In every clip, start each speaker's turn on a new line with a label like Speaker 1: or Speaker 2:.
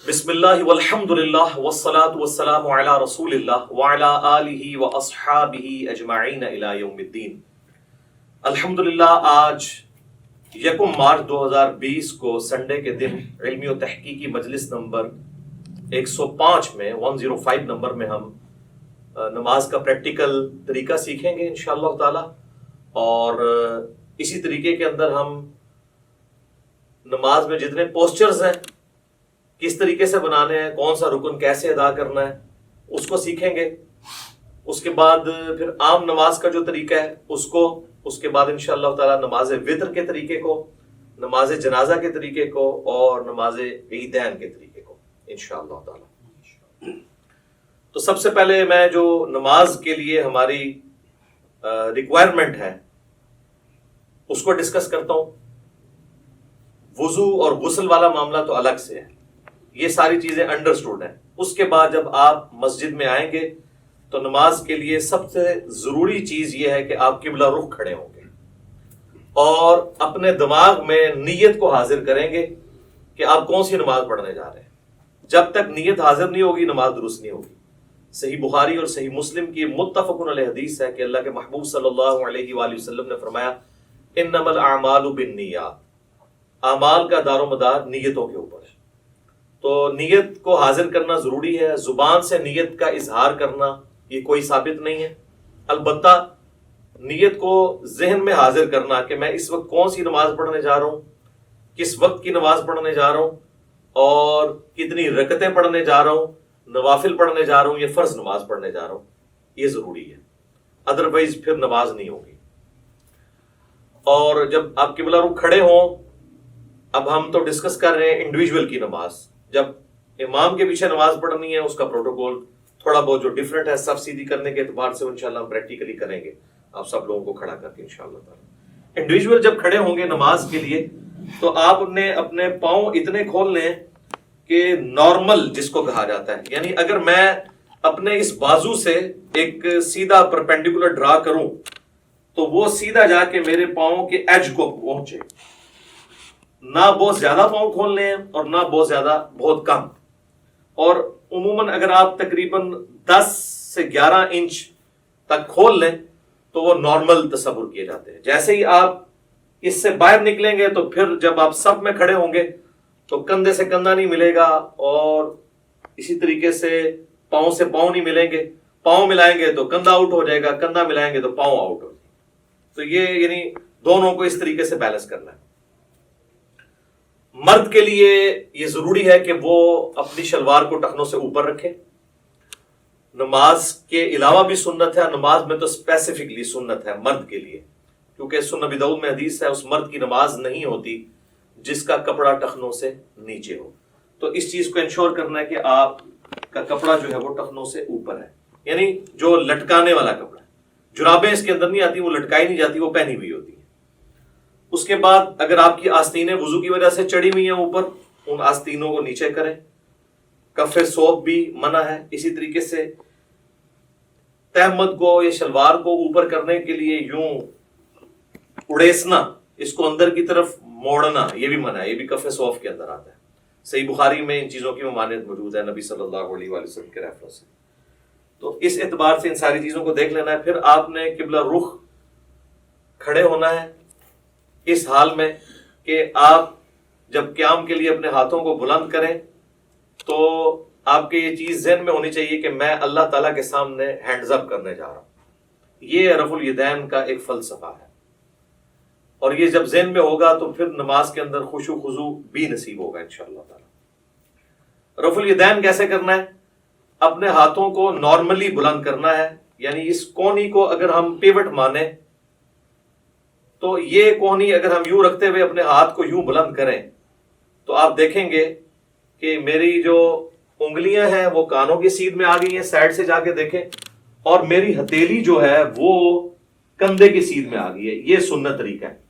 Speaker 1: بسم اللہ والحمد للہ والصلاة والسلام علی رسول اللہ وعلی آلہ واصحابہ اجمعین الی یوم الدین۔ الحمدللہ آج 1 مارچ 2020 کو سنڈے کے دن علمی و تحقیقی مجلس نمبر 105 میں 105 نمبر میں ہم نماز کا پریکٹیکل طریقہ سیکھیں گے انشاءاللہ تعالی، اور اسی طریقے کے اندر ہم نماز میں جتنے پوسچرز ہیں کس طریقے سے بنانے ہیں، کون سا رکن کیسے ادا کرنا ہے اس کو سیکھیں گے۔ اس کے بعد پھر عام نماز کا جو طریقہ ہے اس کے بعد انشاءاللہ تعالی نماز وطر کے طریقے کو، نماز جنازہ کے طریقے کو اور نماز عیدین کے طریقے کو انشاءاللہ تعالی۔ تو سب سے پہلے میں جو نماز کے لیے ہماری ریکوائرمنٹ ہے اس کو ڈسکس کرتا ہوں۔ وضو اور غسل والا معاملہ تو الگ سے ہے، یہ ساری چیزیں انڈرسٹوڈ ہیں۔ اس کے بعد جب آپ مسجد میں آئیں گے تو نماز کے لیے سب سے ضروری چیز یہ ہے کہ آپ قبلہ رخ کھڑے ہوں گے اور اپنے دماغ میں نیت کو حاضر کریں گے کہ آپ کون سی نماز پڑھنے جا رہے ہیں۔ جب تک نیت حاضر نہیں ہوگی نماز درست نہیں ہوگی۔ صحیح بخاری اور صحیح مسلم کی متفق علیہ حدیث ہے کہ اللہ کے محبوب صلی اللہ علیہ وآلہ وسلم نے فرمایا انما الاعمال بالنیات، اعمال کا دار و مدار نیتوں کے اوپر ہے۔ تو نیت کو حاضر کرنا ضروری ہے۔ زبان سے نیت کا اظہار کرنا یہ کوئی ثابت نہیں ہے، البتہ نیت کو ذہن میں حاضر کرنا کہ میں اس وقت کون سی نماز پڑھنے جا رہا ہوں، کس وقت کی نماز پڑھنے جا رہا ہوں اور کتنی رکعتیں پڑھنے جا رہا ہوں، نوافل پڑھنے جا رہا ہوں یا فرض نماز پڑھنے جا رہا ہوں، یہ ضروری ہے، ادروائز پھر نماز نہیں ہوگی۔ اور جب آپ قبلہ رخ کھڑے ہوں، اب ہم تو ڈسکس کر رہے ہیں انڈیویجول کی نماز، جب امام کے پیچھے نماز پڑھنی ہے اس کا پروٹوکول تھوڑا بہت جو ڈیفرنٹ ہے سب سیدھی کرنے کے اعتبار سے انشاءاللہ ہم پریکٹیکلی کریں گے، آپ سب لوگوں کو کھڑا کر کے انشاءاللہ تعالی۔ انڈیویجول جب کھڑے ہوں گے نماز کے لیے تو آپ نے اپنے پاؤں اتنے کھول لیں کہ نارمل جس کو کہا جاتا ہے، یعنی اگر میں اپنے اس بازو سے ایک سیدھا پرپینڈیکولر ڈرا کروں تو وہ سیدھا جا کے میرے پاؤں کے ایج کو پہنچے، نہ بہت زیادہ پاؤں کھول لیں اور نہ بہت زیادہ بہت کم۔ اور عموماً اگر آپ تقریباً 10 سے 11 انچ تک کھول لیں تو وہ نارمل تصور کیے جاتے ہیں۔ جیسے ہی آپ اس سے باہر نکلیں گے تو پھر جب آپ صف میں کھڑے ہوں گے تو کندھے سے کندھا نہیں ملے گا اور اسی طریقے سے پاؤں سے پاؤں نہیں ملیں گے، پاؤں ملائیں گے تو کندھا آؤٹ ہو جائے گا، کندھا ملائیں گے تو پاؤں آؤٹ ہو جائے گا۔ تو یہ یعنی دونوں کو اس طریقے سے بیلنس کرنا ہے۔ مرد کے لیے یہ ضروری ہے کہ وہ اپنی شلوار کو ٹخنوں سے اوپر رکھے۔ نماز کے علاوہ بھی سنت ہے، نماز میں تو اسپیسیفکلی سنت ہے مرد کے لیے، کیونکہ سنن ابی داؤد میں حدیث ہے اس مرد کی نماز نہیں ہوتی جس کا کپڑا ٹخنوں سے نیچے ہو۔ تو اس چیز کو انشور کرنا ہے کہ آپ کا کپڑا جو ہے وہ ٹخنوں سے اوپر ہے، یعنی جو لٹکانے والا کپڑا ہے۔ جرابیں اس کے اندر نہیں آتی، وہ لٹکائی نہیں جاتی، وہ پہنی ہوئی ہوتی ہے۔ اس کے بعد اگر آپ کی آستینیں وضو کی وجہ سے چڑھی ہوئی ہیں اوپر، ان آستینوں کو نیچے کریں۔ کف ثوب بھی منع ہے۔ اسی طریقے سے تہمد کو یا شلوار کو اوپر کرنے کے لیے یوں اڑیسنا، اس کو اندر کی طرف موڑنا، یہ بھی منع ہے، یہ بھی کف ثوب کے اندر آتا ہے۔ صحیح بخاری میں ان چیزوں کی ممانعت موجود ہے نبی صلی اللہ علیہ وآلہ وسلم کے ریفرنس سے۔ تو اس اعتبار سے ان ساری چیزوں کو دیکھ لینا ہے۔ پھر آپ نے قبلہ رخ کھڑے ہونا ہے اس حال میں کہ آپ جب قیام کے لیے اپنے ہاتھوں کو بلند کریں تو آپ کے یہ چیز ذہن میں ہونی چاہیے کہ میں اللہ تعالیٰ کے سامنے ہینڈز اپ کرنے جا رہا ہوں۔ یہ رفع الیدین کا ایک فلسفہ ہے، اور یہ جب ذہن میں ہوگا تو پھر نماز کے اندر خشوع و خضوع بھی نصیب ہوگا انشاءاللہ تعالیٰ۔ رفع الیدین کیسے کرنا ہے؟ اپنے ہاتھوں کو نارملی بلند کرنا ہے، یعنی اس کونی کو اگر ہم پیوٹ مانیں تو یہ کونی اگر ہم یوں رکھتے ہوئے اپنے ہاتھ کو یوں بلند کریں تو آپ دیکھیں گے کہ میری جو انگلیاں ہیں وہ کانوں کی سیدھ میں آ گئی ہیں، سائڈ سے جا کے دیکھیں، اور میری ہتھیلی جو ہے وہ کندھے کی سیدھ میں آ گئی ہے۔ یہ سنت طریقہ ہے۔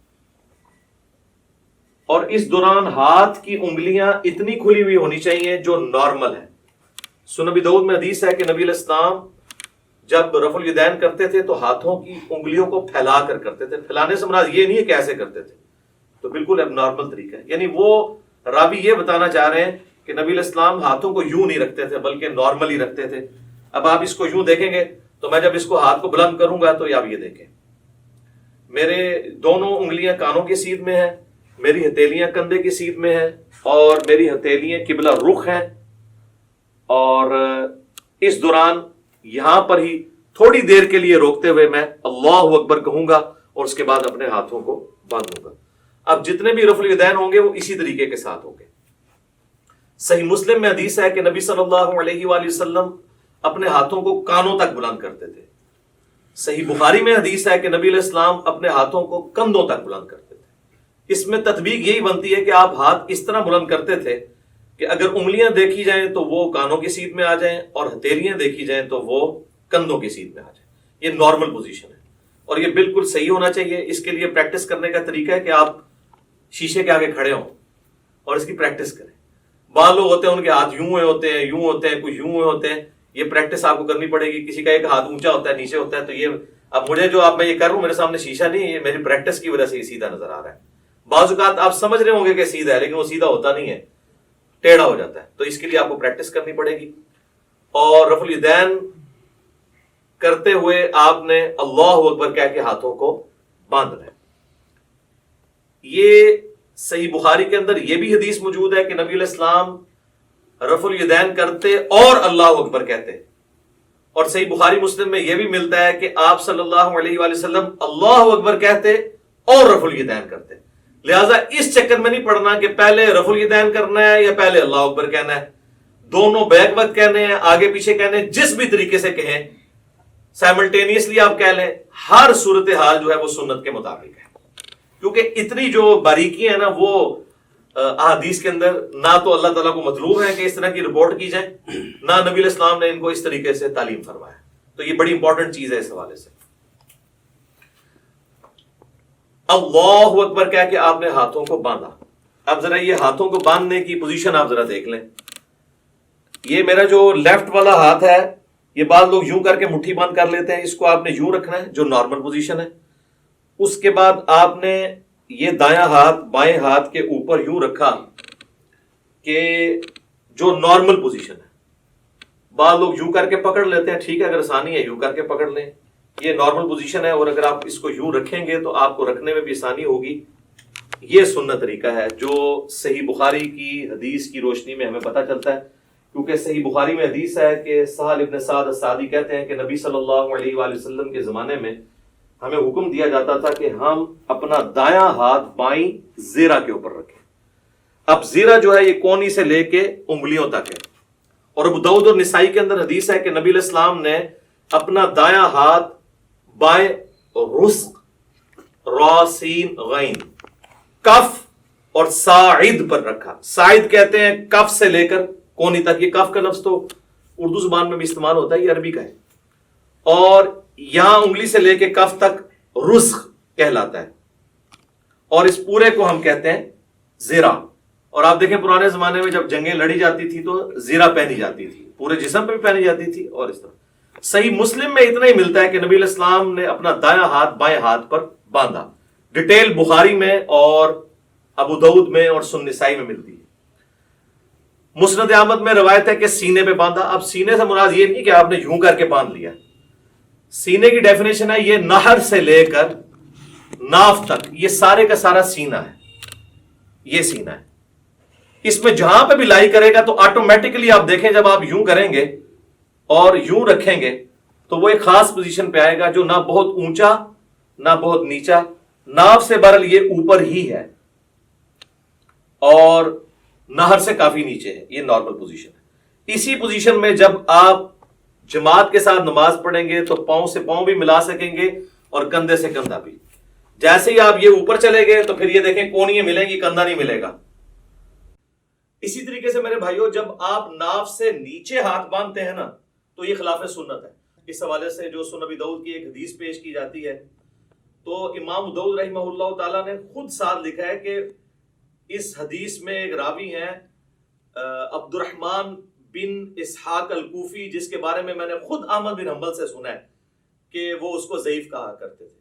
Speaker 1: اور اس دوران ہاتھ کی انگلیاں اتنی کھلی ہوئی ہونی چاہیے جو نارمل ہے۔ سنن ابی داؤد میں حدیث ہے کہ نبی علیہ السلام جب رفع الیدین کرتے تھے تو ہاتھوں کی انگلیوں کو پھیلا کر کرتے تھے۔ پھیلانے سے مراد یہ نہیں ہے کہ ایسے کرتے تھے، تو بالکل اب نارمل طریقہ ہے، یعنی وہ راوی یہ بتانا چاہ رہے ہیں کہ نبی علیہ السلام ہاتھوں کو یوں نہیں رکھتے تھے بلکہ نارملی رکھتے تھے. اب آپ اس کو یوں دیکھیں گے تو میں جب اس کو ہاتھ کو بلند کروں گا تو آپ یہ دیکھیں میرے دونوں انگلیاں کانوں کی سیدھ میں ہیں, میری ہتھیلیاں کندھے کی سیدھ میں ہیں, اور میری ہتھیلیاں قبلہ رخ ہیں, اور اس دوران یہاں پر ہی تھوڑی دیر کے لیے روکتے ہوئے میں اللہ اکبر کہوں گا اور اس کے بعد اپنے ہاتھوں کو باندھوں گا. اب جتنے بھی رفع الیدین ہوں گے وہ اسی طریقے کے ساتھ ہوں گے. صحیح مسلم میں حدیث ہے کہ نبی صلی اللہ علیہ وآلہ وسلم اپنے ہاتھوں کو کانوں تک بلند کرتے تھے. صحیح بخاری میں حدیث ہے کہ نبی علیہ السلام اپنے ہاتھوں کو کندھوں تک بلند کرتے تھے. اس میں تطبیق یہی بنتی ہے کہ آپ ہاتھ اس طرح بلند کرتے تھے کہ اگر انگلیاں دیکھی جائیں تو وہ کانوں کی سیدھ میں آ جائیں اور ہتھیلیاں دیکھی جائیں تو وہ کندھوں کی سیدھ میں آ جائیں. یہ نارمل پوزیشن ہے اور یہ بالکل صحیح ہونا چاہیے. اس کے لیے پریکٹس کرنے کا طریقہ ہے کہ آپ شیشے کے آگے کھڑے ہوں اور اس کی پریکٹس کریں. بعض لوگ ہوتے ہیں ان کے ہاتھ یوں ہوئے ہوتے ہیں, یوں ہوتے ہیں, کچھ یوں ہوئے ہوتے ہیں. یہ پریکٹس آپ کو کرنی پڑے گی. کسی کا ایک ہاتھ اونچا ہوتا ہے, نیچے ہوتا ہے, تو یہ اب مجھے جو آپ میں یہ کر رہا ہوں میرے سامنے شیشہ نہیں, یہ میری پریکٹس کی وجہ سے یہ سیدھا نظر آ رہا ہے. بعض اوقات آپ سمجھ رہے ہوں گے کہ سیدھا ہے لیکن وہ سیدھا ہوتا نہیں ہے, ٹیڑھا ہو جاتا ہے. تو اس کے لیے آپ کو پریکٹس کرنی پڑے گی. اور رفع الیدین کرتے ہوئے آپ نے اللہ اکبر کہہ کے ہاتھوں کو باندھنا ہے. یہ صحیح بخاری کے اندر یہ بھی حدیث موجود ہے کہ نبی علیہ السلام رفع الیدین کرتے اور اللہ اکبر کہتے. اور صحیح بخاری مسلم میں یہ بھی ملتا ہے کہ آپ صلی اللہ علیہ وآلہ وسلم اللہ اکبر کہتے اور رفع الیدین کرتے. لہٰذا اس چکر میں نہیں پڑنا کہ پہلے رفع الیدین کرنا ہے یا پہلے اللہ اکبر کہنا ہے. دونوں بیک وقت کہنے ہیں, آگے پیچھے کہنے ہیں, جس بھی طریقے سے کہیں سائملٹینیسلی آپ کہہ لیں. ہر صورتحال جو ہے وہ سنت کے مطابق ہے, کیونکہ اتنی جو باریکیاں ہیں نا وہ احادیث کے اندر نہ تو اللہ تعالیٰ کو مطلوب ہے کہ اس طرح کی رپورٹ کی جائے, نہ نبی علیہ السلام نے ان کو اس طریقے سے تعلیم فرمایا. تو یہ بڑی امپورٹنٹ چیز ہے اس حوالے سے. اللہ اکبر کہہ کے آپ نے ہاتھوں کو باندھا. اب ذرا یہ ہاتھوں کو باندھنے کی پوزیشن آپ ذرا دیکھ لیں. یہ میرا جو لیفٹ والا ہاتھ ہے یہ بعض لوگ یوں کر کے مٹھی بند کر لیتے ہیں, اس کو آپ نے یوں رکھنا ہے جو نارمل پوزیشن ہے. اس کے بعد آپ نے یہ دایاں ہاتھ بائیں ہاتھ کے اوپر یوں رکھا کہ جو نارمل پوزیشن ہے. بعض لوگ یوں کر کے پکڑ لیتے ہیں, ٹھیک ہے اگر آسانی ہے یوں کر کے پکڑ لیں, یہ نارمل پوزیشن ہے. اور اگر آپ اس کو یوں رکھیں گے تو آپ کو رکھنے میں بھی آسانی ہوگی. یہ سنت طریقہ ہے جو صحیح بخاری کی حدیث کی روشنی میں ہمیں پتہ چلتا ہے, کیونکہ صحیح بخاری میں حدیث ہے کہ سہل ابن سعد الساعدی کہتے ہیں کہ نبی صلی اللہ علیہ وآلہ وسلم کے زمانے میں ہمیں حکم دیا جاتا تھا کہ ہم اپنا دایاں ہاتھ بائیں زیرہ کے اوپر رکھیں. اب زیرہ جو ہے یہ کونی سے لے کے انگلیوں تک ہے. اور ابو داؤد اور نسائی کے اندر حدیث ہے کہ نبی علیہ السلام نے اپنا دایاں ہاتھ بائیں رسق را سین غین کف اور ساعد پر رکھا. ساعد کہتے ہیں کف سے لے کر کونی تک. یہ کف کا لفظ تو اردو زبان میں بھی استعمال ہوتا ہے, یہ عربی کا ہے. اور یہاں انگلی سے لے کے کف تک رسخ کہلاتا ہے, اور اس پورے کو ہم کہتے ہیں زیرہ. اور آپ دیکھیں پرانے زمانے میں جب جنگیں لڑی جاتی تھی تو زیرہ پہنی جاتی تھی, پورے جسم پہ بھی پہنی جاتی تھی. اور اس طرح صحیح مسلم میں اتنا ہی ملتا ہے کہ نبی علیہ السلام نے اپنا دایاں ہاتھ بائیں ہاتھ پر باندھا. ڈیٹیل بخاری میں اور ابو داؤد میں اور سنن نسائی میں ملتی ہے. مسند احمد میں روایت ہے کہ سینے پہ باندھا. اب سینے سے مراد یہ نہیں کہ آپ نے یوں کر کے باندھ لیا. سینے کی ڈیفینیشن ہے یہ نہر سے لے کر ناف تک, یہ سارے کا سارا سینہ ہے. یہ سینہ ہے. اس میں جہاں پہ بھی لائی کرے گا تو آٹومیٹکلی آپ دیکھیں جب آپ یوں کریں گے اور یوں رکھیں گے تو وہ ایک خاص پوزیشن پہ آئے گا جو نہ بہت اونچا نہ بہت نیچا, ناف سے برل یہ اوپر ہی ہے اور نہر سے کافی نیچے ہے. یہ نارمل پوزیشن ہے. اسی پوزیشن میں جب آپ جماعت کے ساتھ نماز پڑھیں گے تو پاؤں سے پاؤں بھی ملا سکیں گے اور کندھے سے کندھا بھی. جیسے ہی آپ یہ اوپر چلے گئے تو پھر یہ دیکھیں کونیاں ملیں گی, کندھا نہیں ملے گا. اسی طریقے سے میرے بھائیوں جب آپ ناف سے نیچے ہاتھ باندھتے ہیں نا تو یہ خلاف سنت ہے. اس حوالے سے جو سنن ابی داؤد کی ایک حدیث پیش کی جاتی ہے تو امام داؤد رحمہ اللہ تعالیٰ نے خود ساتھ لکھا ہے کہ اس حدیث میں ایک راوی ہیں عبد الرحمن بن اسحاق الکوفی, جس کے بارے میں نے خود احمد بن حنبل سے سنا ہے کہ وہ اس کو ضعیف کہا کرتے تھے.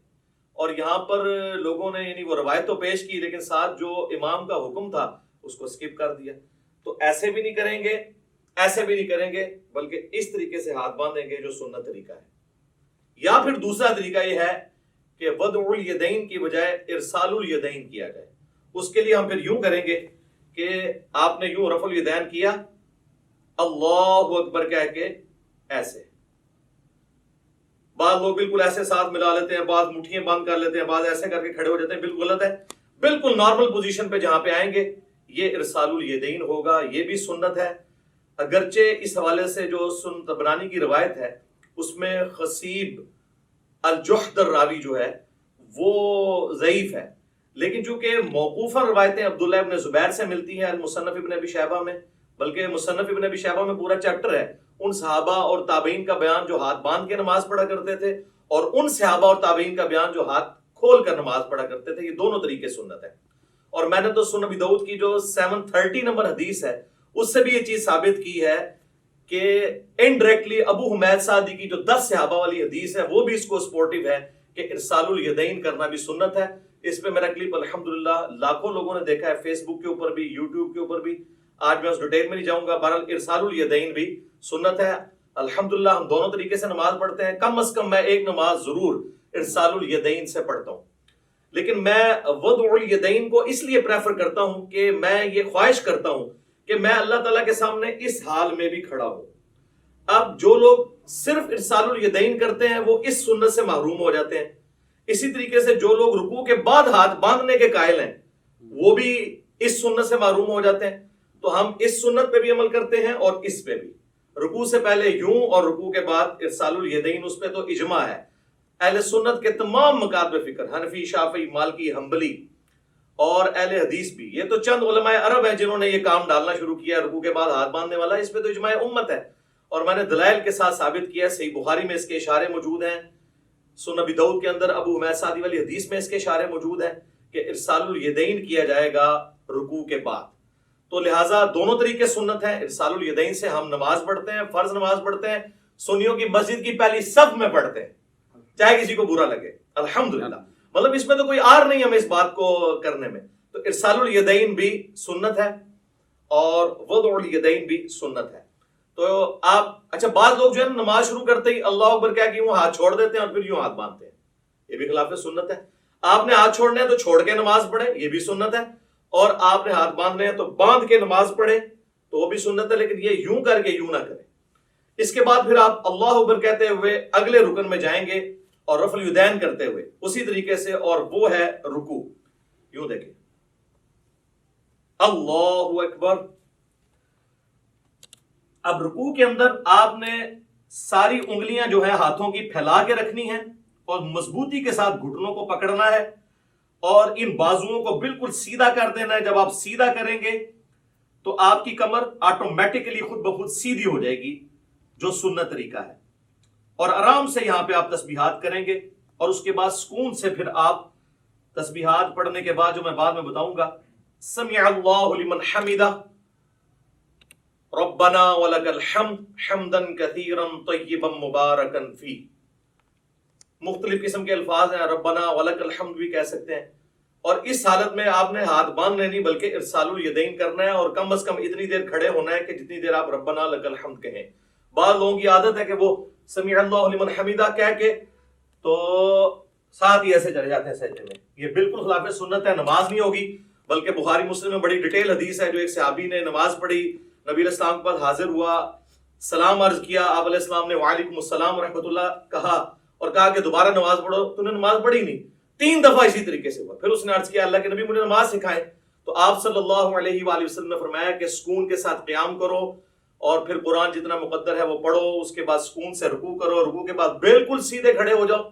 Speaker 1: اور یہاں پر لوگوں نے یعنی وہ روایت تو پیش کی لیکن ساتھ جو امام کا حکم تھا اس کو سکپ کر دیا. تو ایسے بھی نہیں کریں گے، ایسے بھی نہیں کریں گے، بلکہ اس طریقے سے ہاتھ باندھیں گے جو سنت طریقہ ہے۔ یا پھر دوسرا طریقہ یہ ہے کہ وضع الیدین کی بجائے ارسال الیدین کیا جائے۔ اس کے لیے ہم پھر یوں کریں گے کہ آپ نے یوں رفع الیدین کیا، اللہ اکبر کہہ کے ایسے، بعض لوگ بالکل ایسے ساتھ ملا لیتے ہیں، بعض مٹھیاں بند کر لیتے ہیں، بعض ایسے کر کے کھڑے ہو جاتے ہیں، بالکل غلط ہے۔ بالکل نارمل پوزیشن پہ جہاں پہ آئیں گے یہ ارسال الیدین ہوگا، یہ بھی سنت ہے۔ اگرچہ اس حوالے سے جو سنن طبرانی کی روایت ہے اس میں خصیب الجحد الراوی جو ہے وہ ضعیف ہے، لیکن چونکہ موقوفاً روایتیں عبداللہ ابن زبیر سے ملتی ہیں المصنف ابن ابی شیبہ میں، بلکہ مصنف ابن ابی شیبہ میں پورا چیپٹر ہے ان صحابہ اور تابعین کا بیان جو ہاتھ باندھ کے نماز پڑھا کرتے تھے، اور ان صحابہ اور تابعین کا بیان جو ہاتھ کھول کر نماز پڑھا کرتے تھے، یہ دونوں طریقے سنت ہے۔ اور میں نے تو سنن ابی داؤد کی جو 730 نمبر حدیث ہے اس سے بھی یہ چیز ثابت کی ہے کہ انڈائریکٹلی ابو حمید سعدی کی جو 10 صحابہ والی حدیث ہے وہ بھی اس کو سپورٹیو ہے کہ ارسال الیدین کرنا بھی سنت ہے۔ اس پہ میرا کلپ الحمدللہ لاکھوں لوگوں نے دیکھا ہے، فیس بک کے اوپر بھی، یوٹیوب کے اوپر بھی۔ آج میں اس ڈیٹیل میں نہیں جاؤں گا، بہرحال ارسال الیدین بھی سنت ہے۔ الحمدللہ ہم دونوں طریقے سے نماز پڑھتے ہیں، کم از کم میں ایک نماز ضرور ارسال الیدین سے پڑھتا ہوں، لیکن میں وضع الیدین کو اس لیے پریفر کرتا ہوں کہ میں یہ خواہش کرتا ہوں کہ میں اللہ تعالیٰ کے سامنے اس حال میں بھی کھڑا ہوں۔ اب جو لوگ صرف ارسال الیدین کرتے ہیں وہ اس سنت سے محروم ہو جاتے ہیں، اسی طریقے سے جو لوگ رکوع کے بعد ہاتھ باندھنے کے قائل ہیں وہ بھی اس سنت سے محروم ہو جاتے ہیں۔ تو ہم اس سنت پہ بھی عمل کرتے ہیں اور اس پہ بھی، رکوع سے پہلے یوں اور رکوع کے بعد ارسال الیدین، اس پہ تو اجماع ہے اہل سنت کے تمام مکاتب فکر، حنفی، شافعی، مالکی، حنبلی اور اہل حدیث بھی۔ یہ تو چند علماء عرب ہیں جنہوں نے یہ کام ڈالنا شروع کیا رکوع کے بعد ہاتھ باندھنے والا، اس پہ تو اجماع امت ہے، اور میں نے دلائل کے ساتھ ثابت کیا ہے۔ صحیح بخاری میں اس کے اشارے موجود ہیں، سنن ابی داؤد کے اندر ابو حمید سعدی والی حدیث میں اس کے اشارے موجود ہیں کہ ارسال الیدین کیا جائے گا رکوع کے بعد۔ تو لہٰذا دونوں طریقے سنت ہیں۔ ارسال الیدین سے ہم نماز پڑھتے ہیں، فرض نماز پڑھتے ہیں، سنیوں کی مسجد کی پہلی صف میں پڑھتے ہیں، چاہے کسی کو برا لگے، الحمدللہ، مطلب اس میں تو کوئی آر نہیں ہمیں اس بات کو کرنے میں۔ تو ارسال الیدین بھی سنت ہے اور وضع الیدین بھی سنت ہے۔ تو آپ اچھا بعض لوگ جو ہے نماز شروع کرتے ہی اللہ اکبر کہہ کے یوں ہاتھ چھوڑ دیتے ہیں اور پھر یوں ہاتھ باندھتے ہیں، یہ بھی خلاف سنت ہے۔ آپ نے ہاتھ چھوڑنے ہیں تو چھوڑ کے نماز پڑھے، یہ بھی سنت ہے، اور آپ نے ہاتھ باندھنے ہیں تو باندھ کے نماز پڑھے تو وہ بھی سنت ہے، لیکن یہ یوں کر کے یوں نہ کریں۔ اس کے بعد پھر آپ اللہ اکبر کہتے ہوئے اگلے رکن میں جائیں گے اور رفع الیدین کرتے ہوئے اسی طریقے سے، اور وہ ہے رکوع۔ یوں دیکھیں، اللہ اکبر۔ اب رکوع کے اندر آپ نے ساری انگلیاں جو ہیں ہاتھوں کی پھیلا کے رکھنی ہیں اور مضبوطی کے ساتھ گھٹنوں کو پکڑنا ہے اور ان بازوؤں کو بالکل سیدھا کر دینا ہے۔ جب آپ سیدھا کریں گے تو آپ کی کمر آٹومیٹکلی خود بخود سیدھی ہو جائے گی، جو سنت طریقہ ہے، اور آرام سے یہاں پہ آپ تسبیحات کریں گے، اور اس کے بعد سکون سے پھر آپ تسبیحات پڑھنے کے بعد جو میں بعد میں بتاؤں گا، سمع اللہ لمن حمدہ، ربنا ولک الحمد حمدا کثیرا طیبا مبارکا فیہ، مختلف قسم کے الفاظ ہیں، ربنا ولک الحمد بھی کہہ سکتے ہیں۔ اور اس حالت میں آپ نے ہاتھ باندھنے نہیں بلکہ ارسال الیدین کرنا ہے، اور کم از کم اتنی دیر کھڑے ہونا ہے کہ جتنی دیر آپ ربنا لک الحمد کہیں۔ بعض لوگوں کی عادت ہے کہ وہ سمع اللہ لمن حمدہ کہہ کے تو ساتھ ہی ایسے چلے جاتے ہیں سجدے میں، یہ بالکل خلاف سنت ہے، نماز نہیں ہوگی۔ بلکہ بخاری مسلم میں بڑی ڈیٹیل حدیث ہے، جو ایک صحابی نے نماز پڑھی، نبی علیہ السلام کے پاس حاضر ہوا، سلام عرض کیا، آپ علیہ السلام نے وعلیکم السلام ورحمۃ اللہ کہا اور کہا کہ دوبارہ نماز پڑھو، تو نے نماز پڑھی نہیں، 3 دفعہ اسی طریقے سے ہوا۔ پھر اس نے عرض کیا، اللہ کے نبی مجھے نماز سکھائیں، تو آپ صلی اللہ علیہ وآلہ وسلم نے فرمایا کہ سکون کے ساتھ قیام کرو اور پھر قرآن جتنا مقدر ہے وہ پڑھو، اس کے بعد سکون سے رکوع کرو، رکوع کے بعد بالکل سیدھے کھڑے ہو جاؤ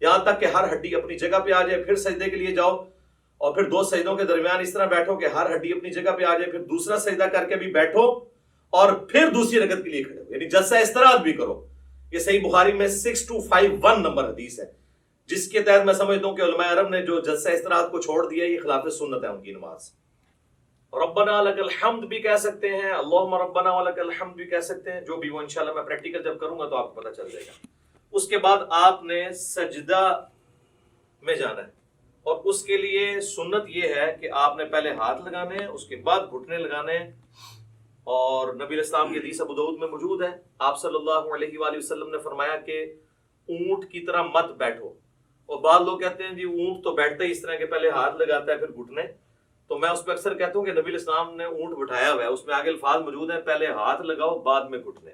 Speaker 1: یہاں تک کہ ہر ہڈی اپنی جگہ پہ آ جائے، پھر سجدے کے لیے جاؤ اور پھر 2 سجدوں کے درمیان اس طرح بیٹھو کہ ہر ہڈی اپنی جگہ پہ آ جائے، پھر دوسرا سجدہ کر کے بھی بیٹھو اور پھر دوسری رکعت کے لیے کھڑے ہو، یعنی جلسہ استراحت بھی کرو۔ یہ صحیح بخاری میں 6251 نمبر حدیث ہے، جس کے تحت میں سمجھتا ہوں کہ علماء عرب نے جو جلسہ استراحت کو چھوڑ دیا یہ خلاف سنت ہے ان کی نماز۔ ربنا لک الحمد بھی کہہ سکتے ہیں، اللہم ربنا ولک الحمد بھی کہہ سکتے ہیں، جو بھی وہ انشاءاللہ میں پریکٹیکل جب کروں گا تو آپ کو پتہ چل جائے گا۔ اس کے بعد آپ نے سجدہ میں جانا ہے، اور اس کے لیے سنت یہ ہے کہ آپ نے پہلے ہاتھ لگانے ہیں، اس کے بعد گھٹنے لگانے ہیں اور نبی علیہ السلام کی حدیث ابو داؤد میں موجود ہے، آپ صلی اللہ علیہ وآلہ وسلم نے فرمایا کہ اونٹ کی طرح مت بیٹھو. اور بعض لوگ کہتے ہیں جی اونٹ تو بیٹھتا ہی اس طرح کہ پہلے ہاتھ لگاتا ہے پھر گھٹنے. تو میں اس پہ اکثر کہتا ہوں کہ نبی علیہ السلام نے اونٹ بٹھایا ہوا ہے، اس میں آگے الفاظ موجود ہیں پہلے ہاتھ لگاؤ بعد میں گھٹنے.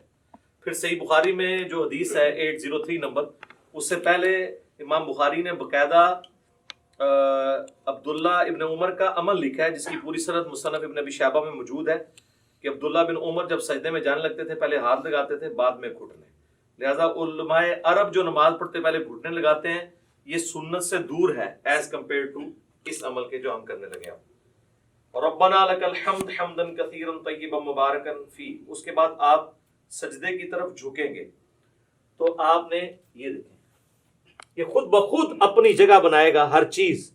Speaker 1: پھر صحیح بخاری میں جو حدیث ہے 803 نمبر، اس سے پہلے امام بخاری نے باقاعدہ عبداللہ ابن عمر کا عمل لکھا ہے جس کی پوری سند مصنف ابن ابی شیبہ میں موجود ہے کہ عبداللہ بن عمر جب سجدے میں جانے لگتے تھے پہلے ہاتھ لگاتے تھے بعد میں گھٹنے. لہذا علماء عرب جو نماز پڑھتے پہلے گھٹنے لگاتے ہیں، یہ سنت سے دور ہے ایز کمپیئر ٹو اس عمل کے جو ہم کرنے لگے ہیں. ربنا لک الحمد حمدا کثیرا طیبا مبارکا فی. اس کے بعد آپ سجدے کی طرف جھکیں گے تو آپ نے یہ دیکھیں یہ خود بخود اپنی جگہ بنائے گا ہر چیز.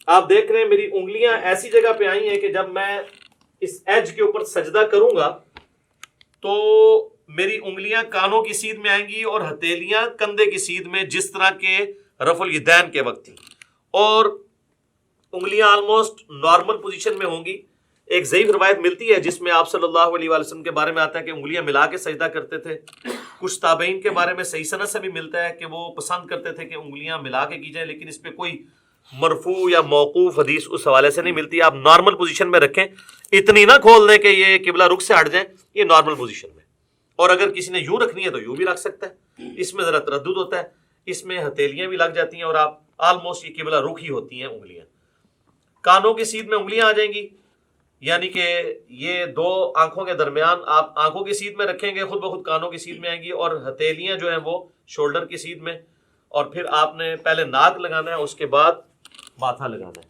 Speaker 1: آپ دیکھ رہے ہیں میری انگلیاں ایسی جگہ پہ آئی ہیں کہ جب میں اس ایج کے اوپر سجدہ کروں گا تو میری انگلیاں کانوں کی سیدھ میں آئیں گی اور ہتھیلیاں کندھے کی سیدھ میں، جس طرح کے رفع الیدین کے وقت تھی، اور انگلیاں آلموسٹ نارمل پوزیشن میں ہوں گی. ایک ضعیف روایت ملتی ہے جس میں آپ صلی اللہ علیہ وآلہ وسلم کے بارے میں آتا ہے کہ انگلیاں ملا کے سجدہ کرتے تھے. کچھ تابعین کے بارے میں صحیح سند سے بھی ملتا ہے کہ وہ پسند کرتے تھے کہ انگلیاں ملا کے کی جائیں، لیکن اس پہ کوئی مرفوع یا موقوف حدیث اس حوالے سے نہیں ملتی. آپ نارمل پوزیشن میں رکھیں، اتنی نہ کھول دیں کہ یہ قبلہ رخ سے ہٹ جائیں، یہ نارمل پوزیشن میں. اور اگر کسی نے یوں رکھنی ہے تو یوں بھی رکھ سکتا ہے، اس میں ذرا تردد ہوتا ہے، اس میں ہتھیلیاں بھی لگ جاتی ہیں اور آپ آلموسٹ یہ قبلہ رخ ہی ہوتی ہیں انگلیاں. کانوں کی سیدھ میں انگلیاں آ جائیں گی، یعنی کہ یہ دو آنکھوں کے درمیان آپ آنکھوں کی سیدھ میں رکھیں گے، خود بخود کانوں کی سیدھ میں آئیں گی، اور ہتھیلیاں جو ہیں وہ شولڈر کی سیدھ میں. اور پھر آپ نے پہلے ناک لگانا ہے، اس کے بعد ماتھا لگانا ہے.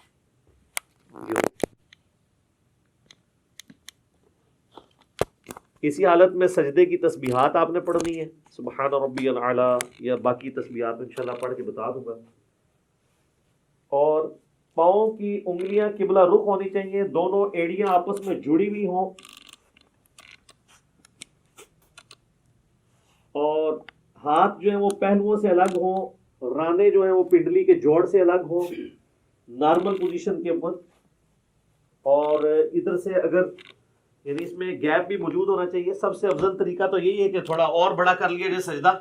Speaker 1: اسی حالت میں سجدے کی تسبیحات آپ نے پڑھنی ہے، سبحان ربی الاعلی، یا باقی تسبیحات انشاءاللہ پڑھ کے بتا دوں گا. اور پاؤں کی انگلیاں قبلہ رخ ہونی چاہیے، دونوں ایڑیاں آپس میں جڑی ہوئی ہوں، اور ہاتھ جو ہیں وہ پہلوؤں سے الگ ہوں، رانے جو ہیں وہ پنڈلی کے جوڑ سے الگ ہوں نارمل پوزیشن کے اوپر. اور ادھر سے اگر یعنی اس میں گیپ بھی موجود ہونا چاہیے. سب سے افضل طریقہ تو یہی ہے کہ تھوڑا اور بڑا کر لیا جائے سجدہ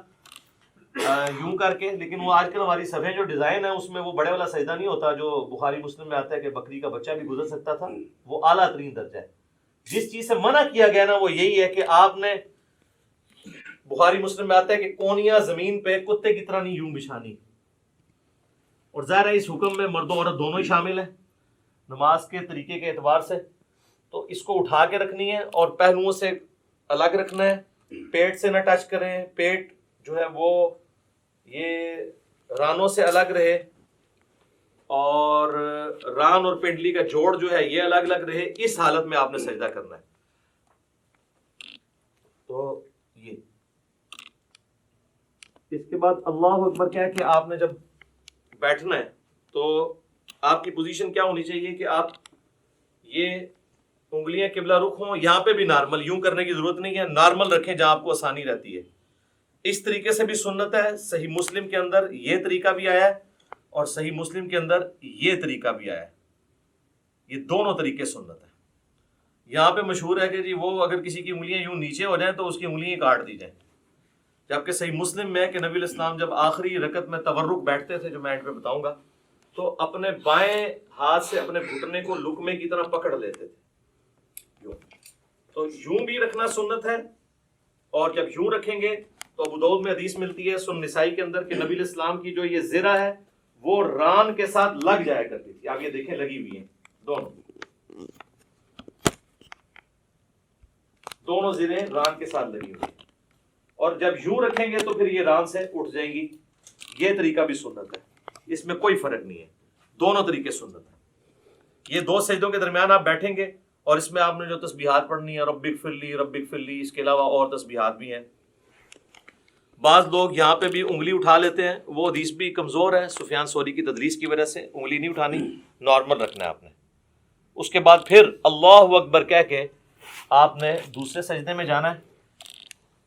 Speaker 1: یوں کر کے، لیکن وہ آج کل ہماری صفحے جو ڈیزائن ہے اس میں وہ بڑے والا سجدہ نہیں ہوتا جو بخاری مسلم میں آتا ہے کہ بکری کا بچہ بھی گزر سکتا تھا، وہ اعلیٰ ترین درجہ ہے. جس چیز سے منع کیا گیا نا وہ یہی ہے کہ آپ نے، بخاری مسلم میں آتا ہے کہ کونیاں زمین پہ کتے کی طرح نہیں یوں بچھانی. اور ظاہر ہے اس حکم میں مرد و عورت دونوں ہی شامل ہیں نماز کے طریقے کے اعتبار سے. تو اس کو اٹھا کے رکھنی ہے اور پہلوؤں سے الگ رکھنا ہے، پیٹ سے نہ ٹچ کریں، پیٹ جو ہے وہ یہ رانوں سے الگ رہے، اور ران اور پنڈلی کا جوڑ جو ہے یہ الگ الگ رہے. اس حالت میں آپ نے سجدہ کرنا ہے. تو یہ اس کے بعد اللہ اکبر کیا ہے کہ آپ نے جب بیٹھنا ہے تو آپ کی پوزیشن کیا ہونی چاہیے کہ آپ یہ انگلیاں قبلہ رخ ہوں. یہاں پہ بھی نارمل، یوں کرنے کی ضرورت نہیں ہے، نارمل رکھیں جہاں آپ کو آسانی رہتی ہے. اس طریقے سے بھی سنت ہے. صحیح مسلم کے اندر یہ طریقہ بھی آیا ہے اور صحیح مسلم کے اندر یہ طریقہ بھی آیا ہے. یہ دونوں طریقے سنت ہے. یہاں پہ مشہور ہے کہ جی وہ اگر کسی کی انگلیاں یوں نیچے ہو جائیں تو اس کی انگلیاں کاٹ دی جائیں، جبکہ صحیح مسلم میں کہ نبی علیہ السلام جب آخری رکعت میں تورک بیٹھتے تھے جو میں اینڈ پہ بتاؤں گا، تو اپنے بائیں ہاتھ سے اپنے گھٹنے کو لقمے کی طرح پکڑ لیتے تھے. تو یوں بھی رکھنا سنت ہے، اور جب یوں رکھیں گے تو ابو داؤد میں حدیث ملتی ہے سنن نسائی کے اندر کہ نبی علیہ السلام کی جو یہ زرہ ہے وہ ران کے ساتھ لگ جایا کرتی تھی. آپ یہ دیکھیں لگی ہوئی ہیں دونوں زریں ران کے ساتھ لگی ہوئی ہیں. اور جب یوں رکھیں گے تو پھر یہ ران سے اٹھ جائیں گی. یہ طریقہ بھی سنت ہے، اس میں کوئی فرق نہیں ہے، دونوں طریقے سنت ہیں. یہ دو سجدوں کے درمیان آپ بیٹھیں گے اور اس میں آپ نے جو تسبیحات پڑھنی ہے رب اغفر لی رب اغفر لی، اس کے علاوہ اور تسبیحات بھی ہیں. بعض لوگ یہاں پہ بھی انگلی اٹھا لیتے ہیں، وہ حدیث بھی کمزور ہے، سفیان ثوری کی تدریس کی وجہ سے. انگلی نہیں اٹھانی، نارمل رکھنا ہے آپ نے. اس کے بعد پھر اللہ اکبر کہہ کے آپ نے دوسرے سجدے میں جانا ہے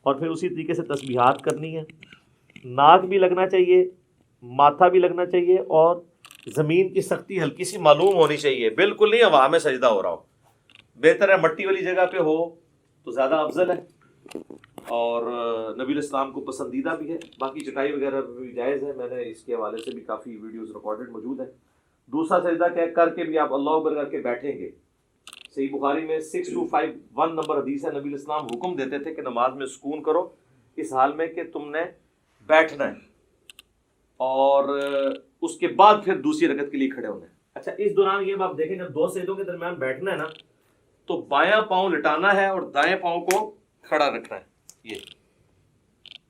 Speaker 1: اور پھر اسی طریقے سے تسبیحات کرنی ہے. ناک بھی لگنا چاہیے، ماتھا بھی لگنا چاہیے، اور زمین کی سختی ہلکی سی معلوم ہونی چاہیے. بالکل نہیں ہوا میں سجدہ ہو رہا ہو. بہتر ہے مٹی والی جگہ پہ ہو تو زیادہ افضل ہے اور نبی علیہ السلام کو پسندیدہ بھی ہے. باقی چٹائی وغیرہ بھی جائز ہے، میں نے اس کے حوالے سے بھی کافی ویڈیوز ریکارڈڈ موجود ہیں. دوسرا سجدہ کر کے بھی آپ اللہ اکبر کر کے بیٹھیں گے. صحیح بخاری میں 6251 نمبر حدیث ہے، نبی علیہ السلام حکم دیتے تھے کہ نماز میں سکون کرو اس حال میں کہ تم نے بیٹھنا ہے اور اس کے بعد پھر دوسری رکعت کے لیے کھڑے ہونا ہے. اچھا اس دوران یہ آپ دیکھیں جب دو سجدوں کے درمیان بیٹھنا ہے نا تو بایاں پاؤں لٹانا ہے اور دائیں پاؤں کو کھڑا رکھنا ہے. یہ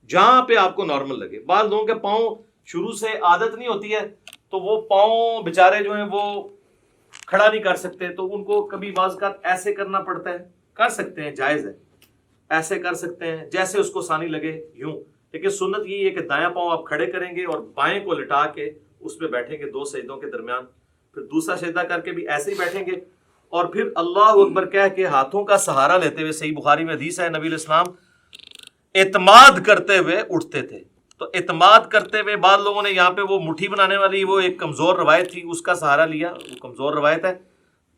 Speaker 1: جہاں پہ آپ کو نارمل لگے. بعض لوگوں کے پاؤں شروع سے عادت نہیں ہوتی ہے تو وہ پاؤں بےچارے جو ہیں وہ کھڑا نہیں کر سکتے، تو ان کو کبھی بعض کا ایسے کرنا پڑتا ہے. کر سکتے ہیں، جائز ہے، ایسے کر سکتے ہیں جیسے اس کو آسانی لگے یوں. لیکن سنت یہ ہے کہ دایاں پاؤں آپ کھڑے کریں گے اور بائیں کو لٹا کے اس پہ بیٹھیں گے دو سجدوں کے درمیان. پھر دوسرا سجدہ کر کے بھی ایسے ہی بیٹھیں گے اور پھر اللہ اکبر کہہ کے ہاتھوں کا سہارا لیتے ہوئے، صحیح بخاری میں حدیث ہے نبی علیہ السلام اعتماد کرتے ہوئے اٹھتے تھے. تو اعتماد کرتے ہوئے بعض لوگوں نے یہاں پہ وہ مٹھی بنانے والی وہ ایک کمزور روایت تھی اس کا سہارا لیا، وہ کمزور روایت ہے.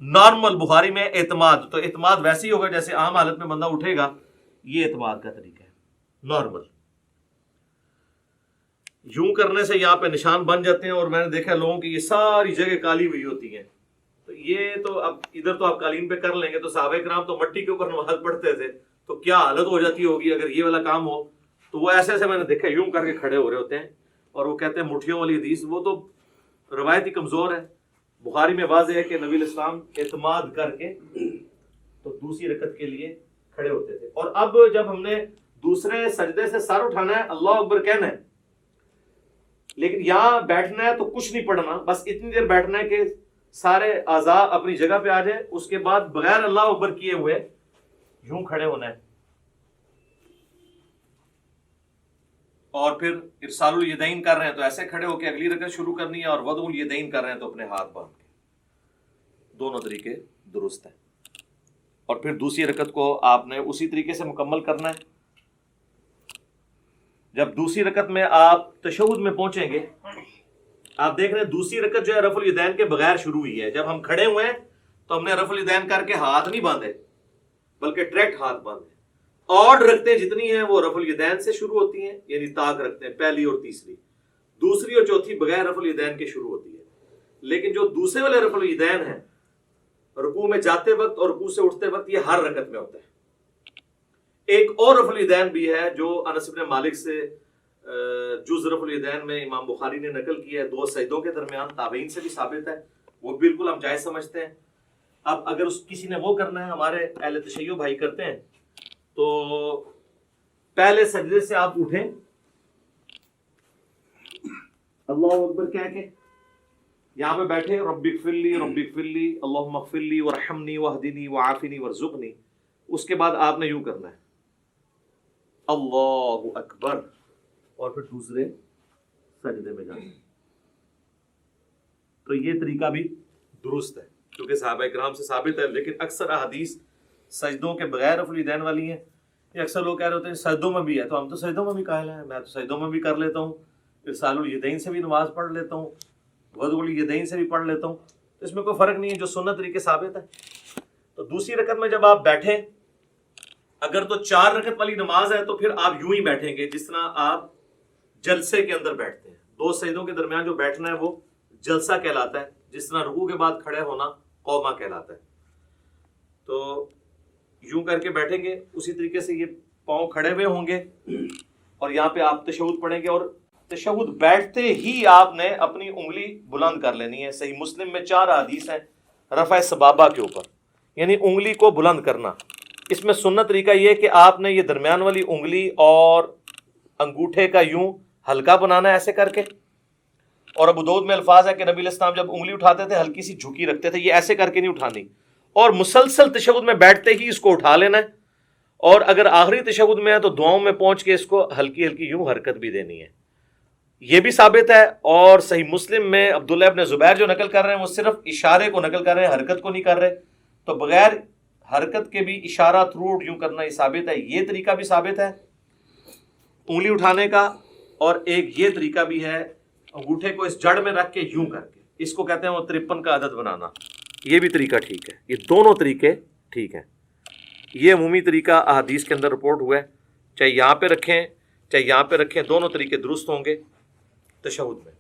Speaker 1: نارمل بخاری میں اعتماد، تو اعتماد ویسے ہی ہوگا جیسے عام حالت میں بندہ اٹھے گا، یہ اعتماد کا طریقہ ہے نارمل. یوں کرنے سے یہاں پہ نشان بن جاتے ہیں اور میں نے دیکھا لوگوں کی یہ ساری جگہ کالی ہوئی ہوتی ہیں. تو یہ تو اب ادھر تو آپ قالین پہ کر لیں گے، تو صحابہ کرام تو مٹی کے اوپر نماز پڑھتے تھے، تو کیا حالت ہو جاتی ہوگی اگر یہ والا کام ہو. تو وہ ایسے ایسے میں نے دیکھا یوں کر کے کھڑے ہو رہے ہوتے ہیں اور وہ کہتے ہیں مٹھیوں والی حدیث، وہ تو روایت ہی کمزور ہے. بخاری میں واضح ہے کہ نبی علیہ السلام اعتماد کر کے تو دوسری رکعت کے لیے کھڑے ہوتے تھے. اور اب جب ہم نے دوسرے سجدے سے سر اٹھانا ہے اللہ اکبر کہنا ہے، لیکن یہاں بیٹھنا ہے تو کچھ نہیں پڑھنا، بس اتنی دیر بیٹھنا ہے کہ سارے اعضاء اپنی جگہ پہ آ جائیں. اس کے بعد بغیر اللہ اکبر کیے ہوئے یوں کھڑے ہونا ہے اور پھر ارسال الیدین کر رہے ہیں تو ایسے کھڑے ہو کے اگلی رکعت شروع کرنی ہے، اور وضع الیدین کر رہے ہیں تو اپنے ہاتھ باندھ کے. دونوں طریقے درست ہیں. اور پھر دوسری رکعت کو آپ نے اسی طریقے سے مکمل کرنا ہے. جب دوسری رکعت میں آپ تشہد میں پہنچیں گے، آپ دیکھ رہے ہیں دوسری رکعت جو ہے رفع الیدین کے بغیر شروع ہوئی ہے. جب ہم کھڑے ہوئے ہیں تو ہم نے رفع الیدین کر کے ہاتھ نہیں باندھے بلکہ ڈائریکٹ ہاتھ باندھے. اور رکھتے جتنی ہیں وہ رفع الیدین سے شروع ہوتی ہیں، یعنی طاق رکھتے ہیں پہلی اور تیسری. دوسری اور چوتھی بغیر رفع الیدین کے شروع ہوتی ہے. لیکن جو دوسرے والے رفع الیدین ہیں رکوع میں جاتے وقت اور رکوع سے اٹھتے وقت، یہ ہر رکعت میں ہوتا ہے. ایک اور رفع الیدین بھی ہے جو انس بن مالک سے جز رفع الیدین میں امام بخاری نے نقل کیا ہے دو سجدوں کے درمیان، تابعین سے بھی ثابت ہے، وہ بالکل ہم جائز سمجھتے ہیں. اب اگر کسی نے وہ کرنا ہے، ہمارے اہل تشیع بھائی کرتے ہیں، تو پہلے سجدے سے آپ اٹھیں اللہ اکبر کہہ کے یہاں پہ بیٹھے رب اغفر لی رب اغفر لی اللہم اغفر لی وارحمنی واہدنی وعافنی وارزقنی. اس کے بعد آپ نے یوں کرنا ہے اللہ اکبر اور پھر دوسرے سجدے میں جانا. تو یہ طریقہ بھی درست ہے کیونکہ صحابہ کرام سے ثابت ہے. لیکن اکثر احادیث سجدوں کے بغیر رفع الیدین والی ہیں. یہ اکثر لوگ کہہ رہے ہوتے ہیں سجدوں میں بھی ہے، تو ہم تو سجدوں میں بھی قائل ہیں، میں تو سجدوں میں بھی کر لیتا ہوں، ارسال الیدین سے بھی نماز پڑھ لیتا ہوں، وضع الیدین سے بھی پڑھ لیتا ہوں. تو اس میں کوئی فرق نہیں ہے، جو سنت طریقے ثابت ہے. تو دوسری رکعت میں جب آپ بیٹھیں، اگر تو 4 رکعت والی نماز ہے تو پھر آپ یوں ہی بیٹھیں گے جس طرح آپ جلسے کے اندر بیٹھتے ہیں. دو سجدوں کے درمیان جو بیٹھنا ہے وہ جلسہ کہلاتا ہے، جس طرح رکوع کے بعد کھڑے ہونا قومہ کہلاتا ہے. تو یوں کر کے بیٹھیں گے، اسی طریقے سے یہ پاؤں کھڑے ہوئے ہوں گے اور یہاں پہ آپ تشہد پڑھیں گے. اور تشہد بیٹھتے ہی آپ نے اپنی انگلی بلند کر لینی ہے. صحیح مسلم میں 4 حدیث ہیں رفع سبابہ کے اوپر، یعنی انگلی کو بلند کرنا. اس میں سنت طریقہ یہ کہ آپ نے یہ درمیان والی انگلی اور انگوٹھے کا یوں ہلکا بنانا ہے ایسے کر کے. اور ابو داؤد میں الفاظ ہے کہ نبی علیہ السلام جب انگلی اٹھاتے تھے ہلکی سی جھکی رکھتے تھے، یہ ایسے کر کے نہیں اٹھانی، اور مسلسل تشہد میں بیٹھتے ہی اس کو اٹھا لینا ہے. اور اگر آخری تشہد میں ہے تو دعاؤں میں پہنچ کے اس کو ہلکی ہلکی یوں حرکت بھی دینی ہے. یہ بھی ثابت ہے. اور صحیح مسلم میں عبداللہ ابن زبیر جو نقل کر رہے ہیں وہ صرف اشارے کو نقل کر رہے ہیں، حرکت کو نہیں کر رہے. تو بغیر حرکت کے بھی اشارہ تھروٹ یوں کرنا یہ ثابت ہے. یہ طریقہ بھی ثابت ہے انگلی اٹھانے کا. اور ایک یہ طریقہ بھی ہے انگوٹھے کو اس جڑ میں رکھ کے یوں کر کے، اس کو کہتے ہیں وہ 53 کا عدد بنانا. یہ بھی طریقہ ٹھیک ہے، یہ دونوں طریقے ٹھیک ہیں. یہ عمومی طریقہ احادیث کے اندر رپورٹ ہوا ہے، چاہے یہاں پہ رکھیں چاہے یہاں پہ رکھیں، دونوں طریقے درست ہوں گے تشہد میں۔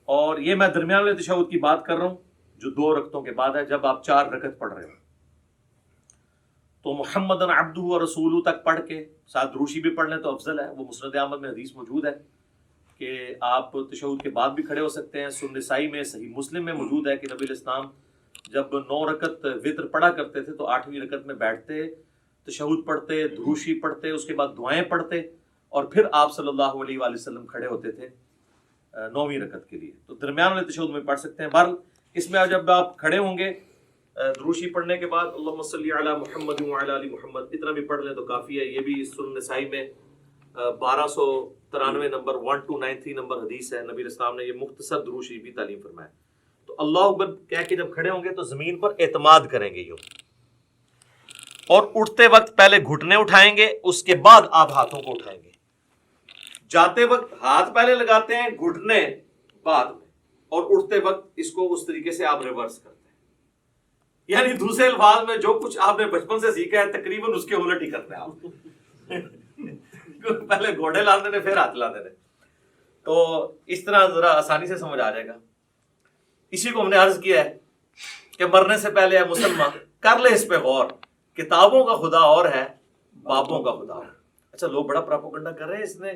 Speaker 1: اور یہ میں درمیان والے تشہد کی بات کر رہا ہوں جو 2 رکعتوں کے بعد ہے۔ جب آپ 4 رکعت پڑھ رہے ہو تو محمدن عبدہ و رسولہ تک پڑھ کے ساتھ دروشی بھی پڑھ لیں تو افضل ہے۔ وہ مسند احمد میں حدیث موجود ہے کہ آپ تشہد کے بعد بھی کھڑے ہو سکتے ہیں۔ سنن نسائی میں، صحیح مسلم میں موجود ہے کہ نبی علیہ السلام جب 9 رکعت وتر پڑھا کرتے تھے تو 8ویں رکعت میں بیٹھتے، تشہد پڑھتے، دروشی پڑھتے، اس کے بعد دعائیں پڑھتے، اور پھر آپ صلی اللہ علیہ وآلہ وسلم کھڑے ہوتے تھے 9ویں رکعت کے لیے۔ تو درمیان والے تشہد میں پڑھ سکتے ہیں۔ بہرحال اس میں جب آپ کھڑے ہوں گے دروشی پڑھنے کے بعد اللہم صلی علی محمد وعلی آل محمد اتنا بھی پڑھ لیں تو کافی ہے۔ یہ بھی سنن نسائی میں 1293 نمبر 1293 نمبر حدیث ہے۔ نبی اسلام نے یہ مختصر دروشی بھی تعلیم فرمایا۔ تو اللہ اکبر کہہ کے جب کھڑے ہوں گے تو زمین پر اعتماد کریں گے یوں، اور اٹھتے وقت پہلے گھٹنے اٹھائیں گے، اس کے بعد آپ ہاتھوں کو اٹھائیں گے۔ جاتے وقت ہاتھ پہلے لگاتے ہیں، گھٹنے بعد میں، اور اٹھتے وقت اس کو اس طریقے سے آپ ریورس کرتے ہیں۔ یعنی دوسرے الفاظ میں جو کچھ آپ نے بچپن سے سیکھا ہے تقریباً اس کے الٹ ہی کرتے ہیں آپ۔ پہلے گھوڑے لاندے نے پھر ہاتھ لاندے نے، تو اس طرح ذرا آسانی سے سمجھ آ جائے گا۔ اسی کو ہم نے عرض کیا ہے کہ مرنے سے پہلے ہے مسلمان کر لے اس پہ غور، کتابوں کا خدا اور ہے، بابوں کا خدا اور ہے۔ اچھا لوگ بڑا پراپوگنڈا کر رہے ہیں اس نے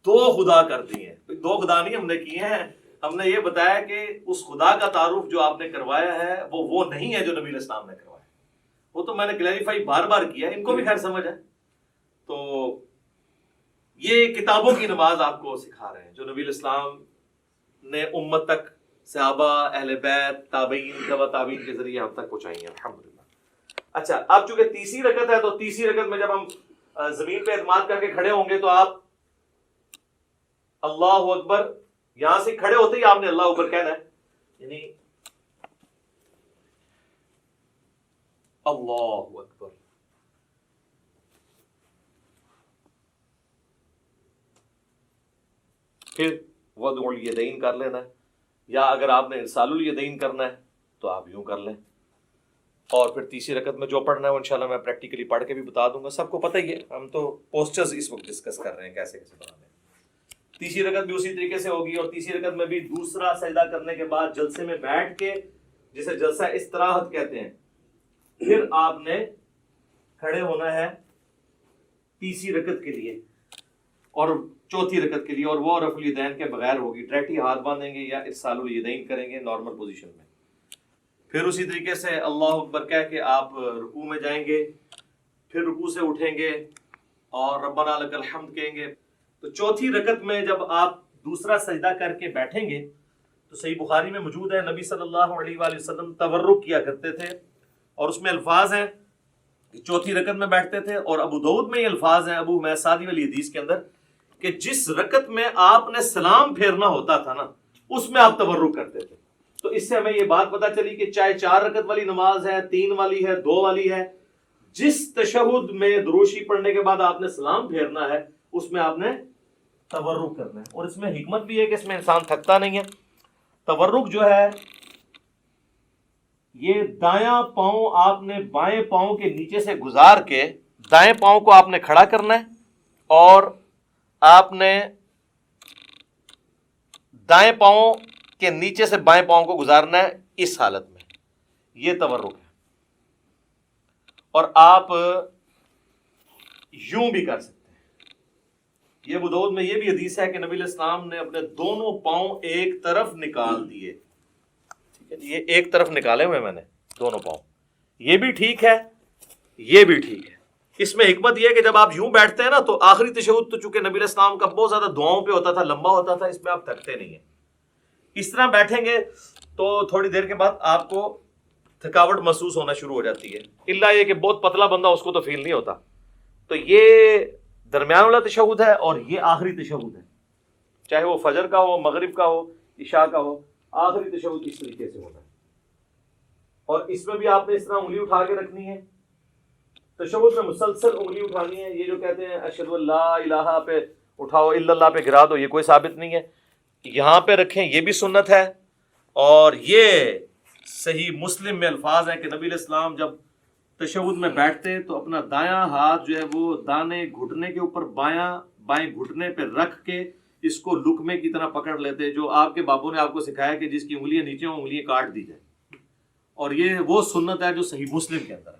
Speaker 1: 2 خدا کر دیے ہیں۔ 2 خدا نہیں ہم نے کیے ہیں، ہم نے یہ بتایا کہ اس خدا کا تعارف جو آپ نے کروایا ہے وہ نہیں ہے جو نبی علیہ السلام نے کروایا۔ وہ تو میں نے کلیریفائی بار بار کیا، ان کو بھی خیر سمجھ ہے۔ تو یہ کتابوں کی نماز آپ کو سکھا رہے ہیں جو نبی علیہ السلام نے امت تک، صحابہ، اہل بیت، تابعین، تبع تابعین کے ذریعے ہم تک پہنچائی ہیں الحمدللہ۔ اچھا اب چونکہ تیسری رکعت ہے تو تیسری رکعت میں جب ہم زمین پہ اعتماد کر کے کھڑے ہوں گے تو آپ اللہ اکبر، یہاں سے کھڑے ہوتے ہی آپ نے اللہ اکبر کہنا ہے، یعنی اللہ اکبر۔ پھر وضع الیدین کر لینا ہے، یا اگر آپ نے ارسال الیدین کرنا ہے تو آپ یوں کر لیں۔ اور پھر تیسری رکعت میں جو پڑھنا ہے وہ انشاءاللہ میں پریکٹیکلی پڑھ کے بھی بتا دوں گا، سب کو پتہ ہی ہے، ہم تو پوسچرز اس وقت ڈسکس کر رہے ہیں کیسے کیسے بنانے ہیں۔ تیسری رکعت بھی اسی طریقے سے ہوگی، اور تیسری رکعت میں بھی دوسرا سجدہ کرنے کے بعد جلسے میں بیٹھ کے، جسے جلسہ استراحت کہتے ہیں، پھر آپ نے کھڑے ہونا ہے تیسری رکعت کے لیے اور چوتھی رکعت کے لیے، اور وہ رفع الیدین کے بغیر ہوگی، ڈائریکٹلی ہاتھ باندھیں گے یا ارسال الیدین کریں گے نارمل پوزیشن میں۔ پھر اسی طریقے سے اللہ اکبر کہہ کے آپ رکوع میں جائیں گے، پھر رکوع سے اٹھیں گے اور ربنا لک الحمد کہیں گے۔ تو چوتھی رکعت میں جب آپ دوسرا سجدہ کر کے بیٹھیں گے تو صحیح بخاری میں موجود ہے نبی صلی اللہ علیہ وآلہ وسلم تورک کیا کرتے تھے، اور اس میں الفاظ ہیں کہ چوتھی رکعت میں بیٹھتے تھے، اور ابو داؤد میں یہ الفاظ ہیں ابو حمید سعدی والی حدیث کے اندر کہ جس رکعت میں آپ نے سلام پھیرنا ہوتا تھا نا اس میں آپ تورک کرتے تھے۔ تو اس سے ہمیں یہ بات پتہ چلی کہ چاہے 4 رکعت والی نماز ہے، 3 والی ہے، 2 والی ہے، جس تشہد میں دروشی پڑھنے کے بعد آپ نے سلام پھیرنا ہے اس میں آپ نے تورک کرنا ہے۔ اور اس میں حکمت بھی ہے کہ اس میں انسان تھکتا نہیں ہے۔ تورک جو ہے یہ دایاں پاؤں آپ نے بائیں پاؤں کے نیچے سے گزار کے دائیں پاؤں کو آپ نے کھڑا کرنا ہے، اور آپ نے دائیں پاؤں کے نیچے سے بائیں پاؤں کو گزارنا ہے اس حالت میں، یہ تورک ہے۔ اور آپ یوں بھی کر سکتے ہیں۔ یہ ابو داؤد میں یہ بھی حدیث ہے کہ نبی علیہ السلام نے اپنے دونوں پاؤں ایک طرف نکال دیے، ٹھیک ہے، یہ ایک طرف نکالے ہوئے میں نے دونوں پاؤں، یہ بھی ٹھیک ہے، یہ بھی ٹھیک ہے۔ اس میں حکمت یہ ہے کہ جب آپ یوں بیٹھتے ہیں نا تو آخری تشہد تو چونکہ نبی علیہ السلام کا بہت زیادہ دعاؤں پہ ہوتا تھا، لمبا ہوتا تھا، اس میں آپ تھکتے نہیں ہیں۔ اس طرح بیٹھیں گے تو تھوڑی دیر کے بعد آپ کو تھکاوٹ محسوس ہونا شروع ہو جاتی ہے، الا یہ کہ بہت پتلا بندہ اس کو تو فیل نہیں ہوتا۔ تو یہ درمیان والا تشہد ہے اور یہ آخری تشہد ہے، چاہے وہ فجر کا ہو، مغرب کا ہو، عشاء کا ہو، آخری تشہد اس طریقے سے ہونا ہے۔ اور اس میں بھی آپ نے اس طرح انگلی اٹھا کے رکھنی ہے، تشہد میں مسلسل انگلی اٹھانی ہے۔ یہ جو کہتے ہیں اشہد ان لا الہ پہ اٹھاؤ، الا اللہ پہ گرا دو، یہ کوئی ثابت نہیں ہے۔ یہاں پہ رکھیں، یہ بھی سنت ہے، اور یہ صحیح مسلم میں الفاظ ہیں کہ نبی علیہ السلام جب تشہد میں بیٹھتے تو اپنا دایاں ہاتھ جو ہے وہ دانے گھٹنے کے اوپر بائیں گھٹنے پہ رکھ کے اس کو لقمے کی طرح پکڑ لیتے، جو آپ کے بابوں نے آپ کو سکھایا کہ جس کی انگلیاں نیچے ہوں انگلیاں کاٹ دی جائے. اور یہ وہ سنت ہے جو صحیح مسلم کے اندر ہے.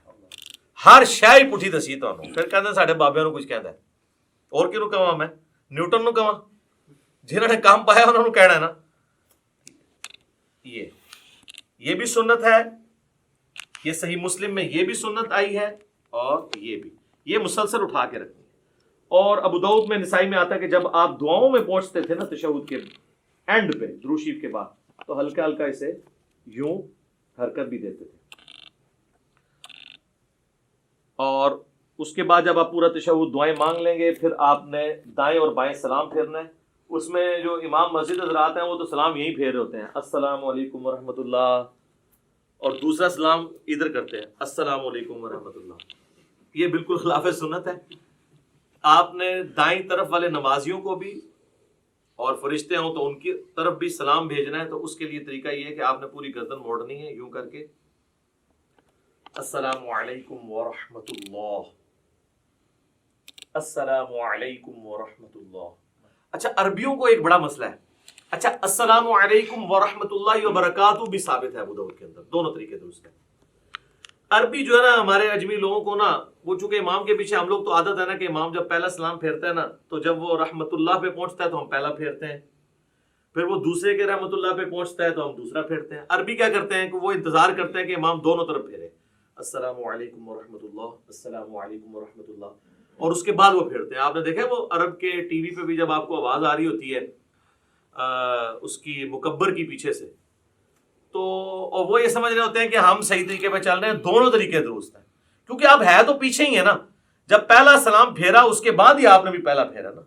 Speaker 1: ہر شے پٹھی دسی تانوں پھر کہندے ساڈے بابیاں نوں کچھ کہندا ہے اور کینوں کہواں میں نیوٹن نوں کہواں جنہاں نے کام پایا انہاں نوں کہنا ہے نا. یہ بھی سنت ہے، یہ صحیح مسلم میں یہ بھی سنت آئی ہے اور یہ بھی، یہ مسلسل اٹھا کے رکھنی ہے. اور ابو داؤد میں نسائی میں آتا ہے کہ جب آپ دعاؤں میں پہنچتے تھے نا تشہد کے اینڈ پہ درود شریف کے بعد تو ہلکا ہلکا اسے یوں حرکت بھی دیتے تھے. اور اس کے بعد جب آپ پورا تشہد دعائیں مانگ لیں گے پھر آپ نے دائیں اور بائیں سلام پھیرنا ہے. اس میں جو امام مسجد حضرات ہیں وہ تو سلام یہیں پھیر رہے ہوتے ہیں، السلام علیکم ورحمۃ اللہ، اور دوسرا سلام ادھر کرتے ہیں السلام علیکم ورحمۃ اللہ. یہ بالکل خلاف سنت ہے. آپ نے دائیں طرف والے نمازیوں کو بھی اور فرشتے ہوں تو ان کی طرف بھی سلام بھیجنا ہے. تو اس کے لیے طریقہ یہ ہے کہ آپ نے پوری گردن موڑنی ہے یوں کر کے السلام علیکم ورحمۃ اللہ، السلام علیکم ورحمۃ اللہ. اچھا عربیوں کو ایک بڑا مسئلہ ہے. اچھا السلام علیکم ورحمۃ اللہ وبرکاتہ بھی ثابت ہے ابو داؤد کے اندر، دونوں طریقے درست ہیں. عربی جو ہے نا ہمارے اجمی لوگوں کو نا، وہ چونکہ امام کے پیچھے ہم لوگ تو عادت ہے نا کہ امام جب پہلا سلام پھیرتا ہے نا تو جب وہ رحمت اللہ پہ پہنچتا ہے تو ہم پہلا پھیرتے ہیں، پھر وہ دوسرے کے رحمت اللہ پہ پہنچتا ہے تو ہم دوسرا پھیرتے ہیں. عربی کیا کرتے ہیں کہ وہ انتظار کرتے ہیں کہ امام دونوں طرف پھیرے، السلام علیکم ورحمۃ اللہ، السلام علیکم ورحمۃ اللہ، اور اس کے بعد وہ پھیرتے ہیں. آپ نے دیکھا وہ عرب کے ٹی وی پہ بھی جب آپ کو آواز آ رہی ہوتی ہے اس کی مکبر کی پیچھے سے تو اور وہ یہ سمجھ رہے ہوتے ہیں کہ ہم صحیح طریقے پہ چل رہے ہیں، دونوں طریقے درست ہیں کیونکہ اب ہے تو پیچھے ہی ہے نا. جب پہلا سلام پھیرا اس کے بعد ہی آپ نے بھی پہلا پھیرا نا،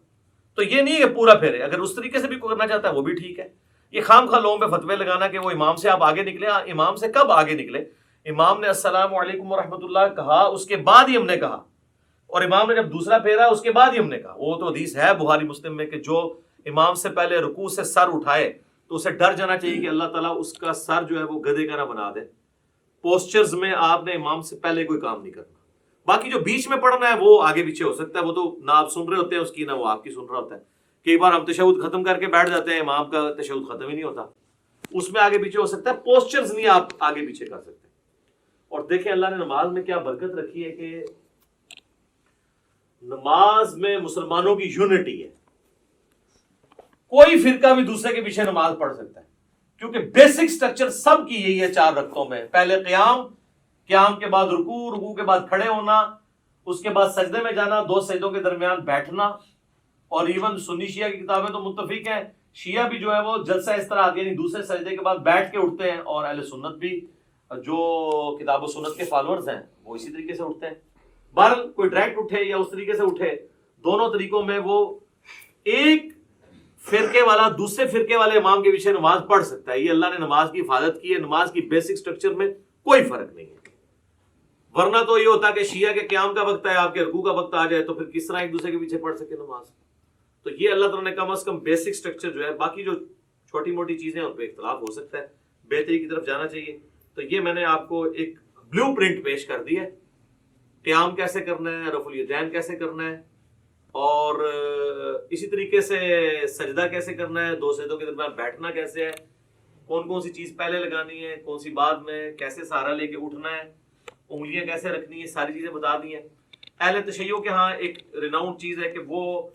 Speaker 1: تو یہ نہیں کہ پورا پھیرے. اگر اس طریقے سے بھی کوئی کرنا چاہتا ہے وہ بھی ٹھیک ہے. یہ خام خواہ لوگوں پہ فتوے لگانا کہ وہ امام سے آپ آگے نکلے، امام سے کب آگے نکلے؟ امام نے السلام علیکم ورحمۃ اللہ کہا اس کے بعد ہی ہم نے کہا، اور امام نے جب دوسرا پھیرا اس کے بعد ہی ہم نے کہا. وہ تو حدیث ہے بخاری مسلم میں کہ جو امام سے پہلے رکوع سے سر اٹھائے تو اسے ڈر جانا چاہیے کہ اللہ تعالیٰ اس کا سر جو ہے وہ گدھے کا نہ بنا دے. پوسچرز میں آپ نے امام سے پہلے کوئی کام نہیں کرنا. باقی جو بیچ میں پڑھنا ہے وہ آگے پیچھے ہو سکتا ہے، وہ تو نہ آپ سن رہے ہوتے ہیں اس کی نہ وہ آپ کی سن رہا ہوتا ہے. کئی بار ہم تشہد ختم کر کے بیٹھ جاتے ہیں، امام کا تشہد ختم ہی نہیں ہوتا، اس میں آگے پیچھے ہو سکتا ہے. پوسچرز نہیں آپ آگے پیچھے کر سکتے. اور دیکھیں اللہ نے نماز میں کیا برکت رکھی ہے کہ نماز میں مسلمانوں کی یونٹی ہے. کوئی فرقہ بھی دوسرے کے پیچھے نماز پڑھ سکتا ہے کیونکہ بیسک سٹرکچر سب کی یہی ہے 4 رکعتوں میں. پہلے قیام کے بعد رکوع کے بعد کھڑے ہونا، اس کے بعد سجدے میں جانا، 2 سجدوں کے درمیان بیٹھنا. اور ایون سنی شیعہ کی کتابیں تو متفق ہیں، شیعہ بھی جو ہے وہ جلسہ اس طرح آتی ہے یعنی دوسرے سجدے کے بعد بیٹھ کے اٹھتے ہیں، اور اہل سنت بھی جو کتاب و سنت کے فالوورز ہیں وہ اسی طریقے سے اٹھتے ہیں. بہرحال کوئی ڈائریکٹ اٹھے یا اس طریقے سے اٹھے، دونوں طریقوں میں وہ ایک فرقے والا دوسرے فرقے والے امام کے پیچھے نماز پڑھ سکتا ہے. یہ اللہ نے نماز کی حفاظت کی ہے. نماز کی بیسک سٹرکچر میں کوئی فرق نہیں ہے. ورنہ تو یہ ہوتا کہ شیعہ کے قیام کا وقت ہے، آپ کے رکوع کا وقت آ جائے تو پھر کس طرح ایک دوسرے کے پیچھے پڑھ سکے نماز. تو یہ اللہ تعالیٰ نے کم از کم بیسک سٹرکچر جو ہے، باقی جو چھوٹی موٹی چیزیں ان پہ اختلاف ہو سکتا ہے، بہتری کی طرف جانا چاہیے. تو یہ میں نے آپ کو ایک بلیو پرنٹ پیش کر دی ہے، قیام کیسے کرنا ہے، رفع الیدین کیسے کرنا ہے، اور اسی طریقے سے سجدہ کیسے کرنا ہے، 2 سجدوں کے درمیان بیٹھنا کیسے ہے، کون سی چیز پہلے لگانی ہے، کون سی بعد میں، کیسے سہارا لے کے اٹھنا ہے، انگلیاں کیسے رکھنی ہے، ساری چیزیں بتا دی ہیں. اہل تشیع کے ہاں ایک ریناؤنڈ چیز ہے کہ وہ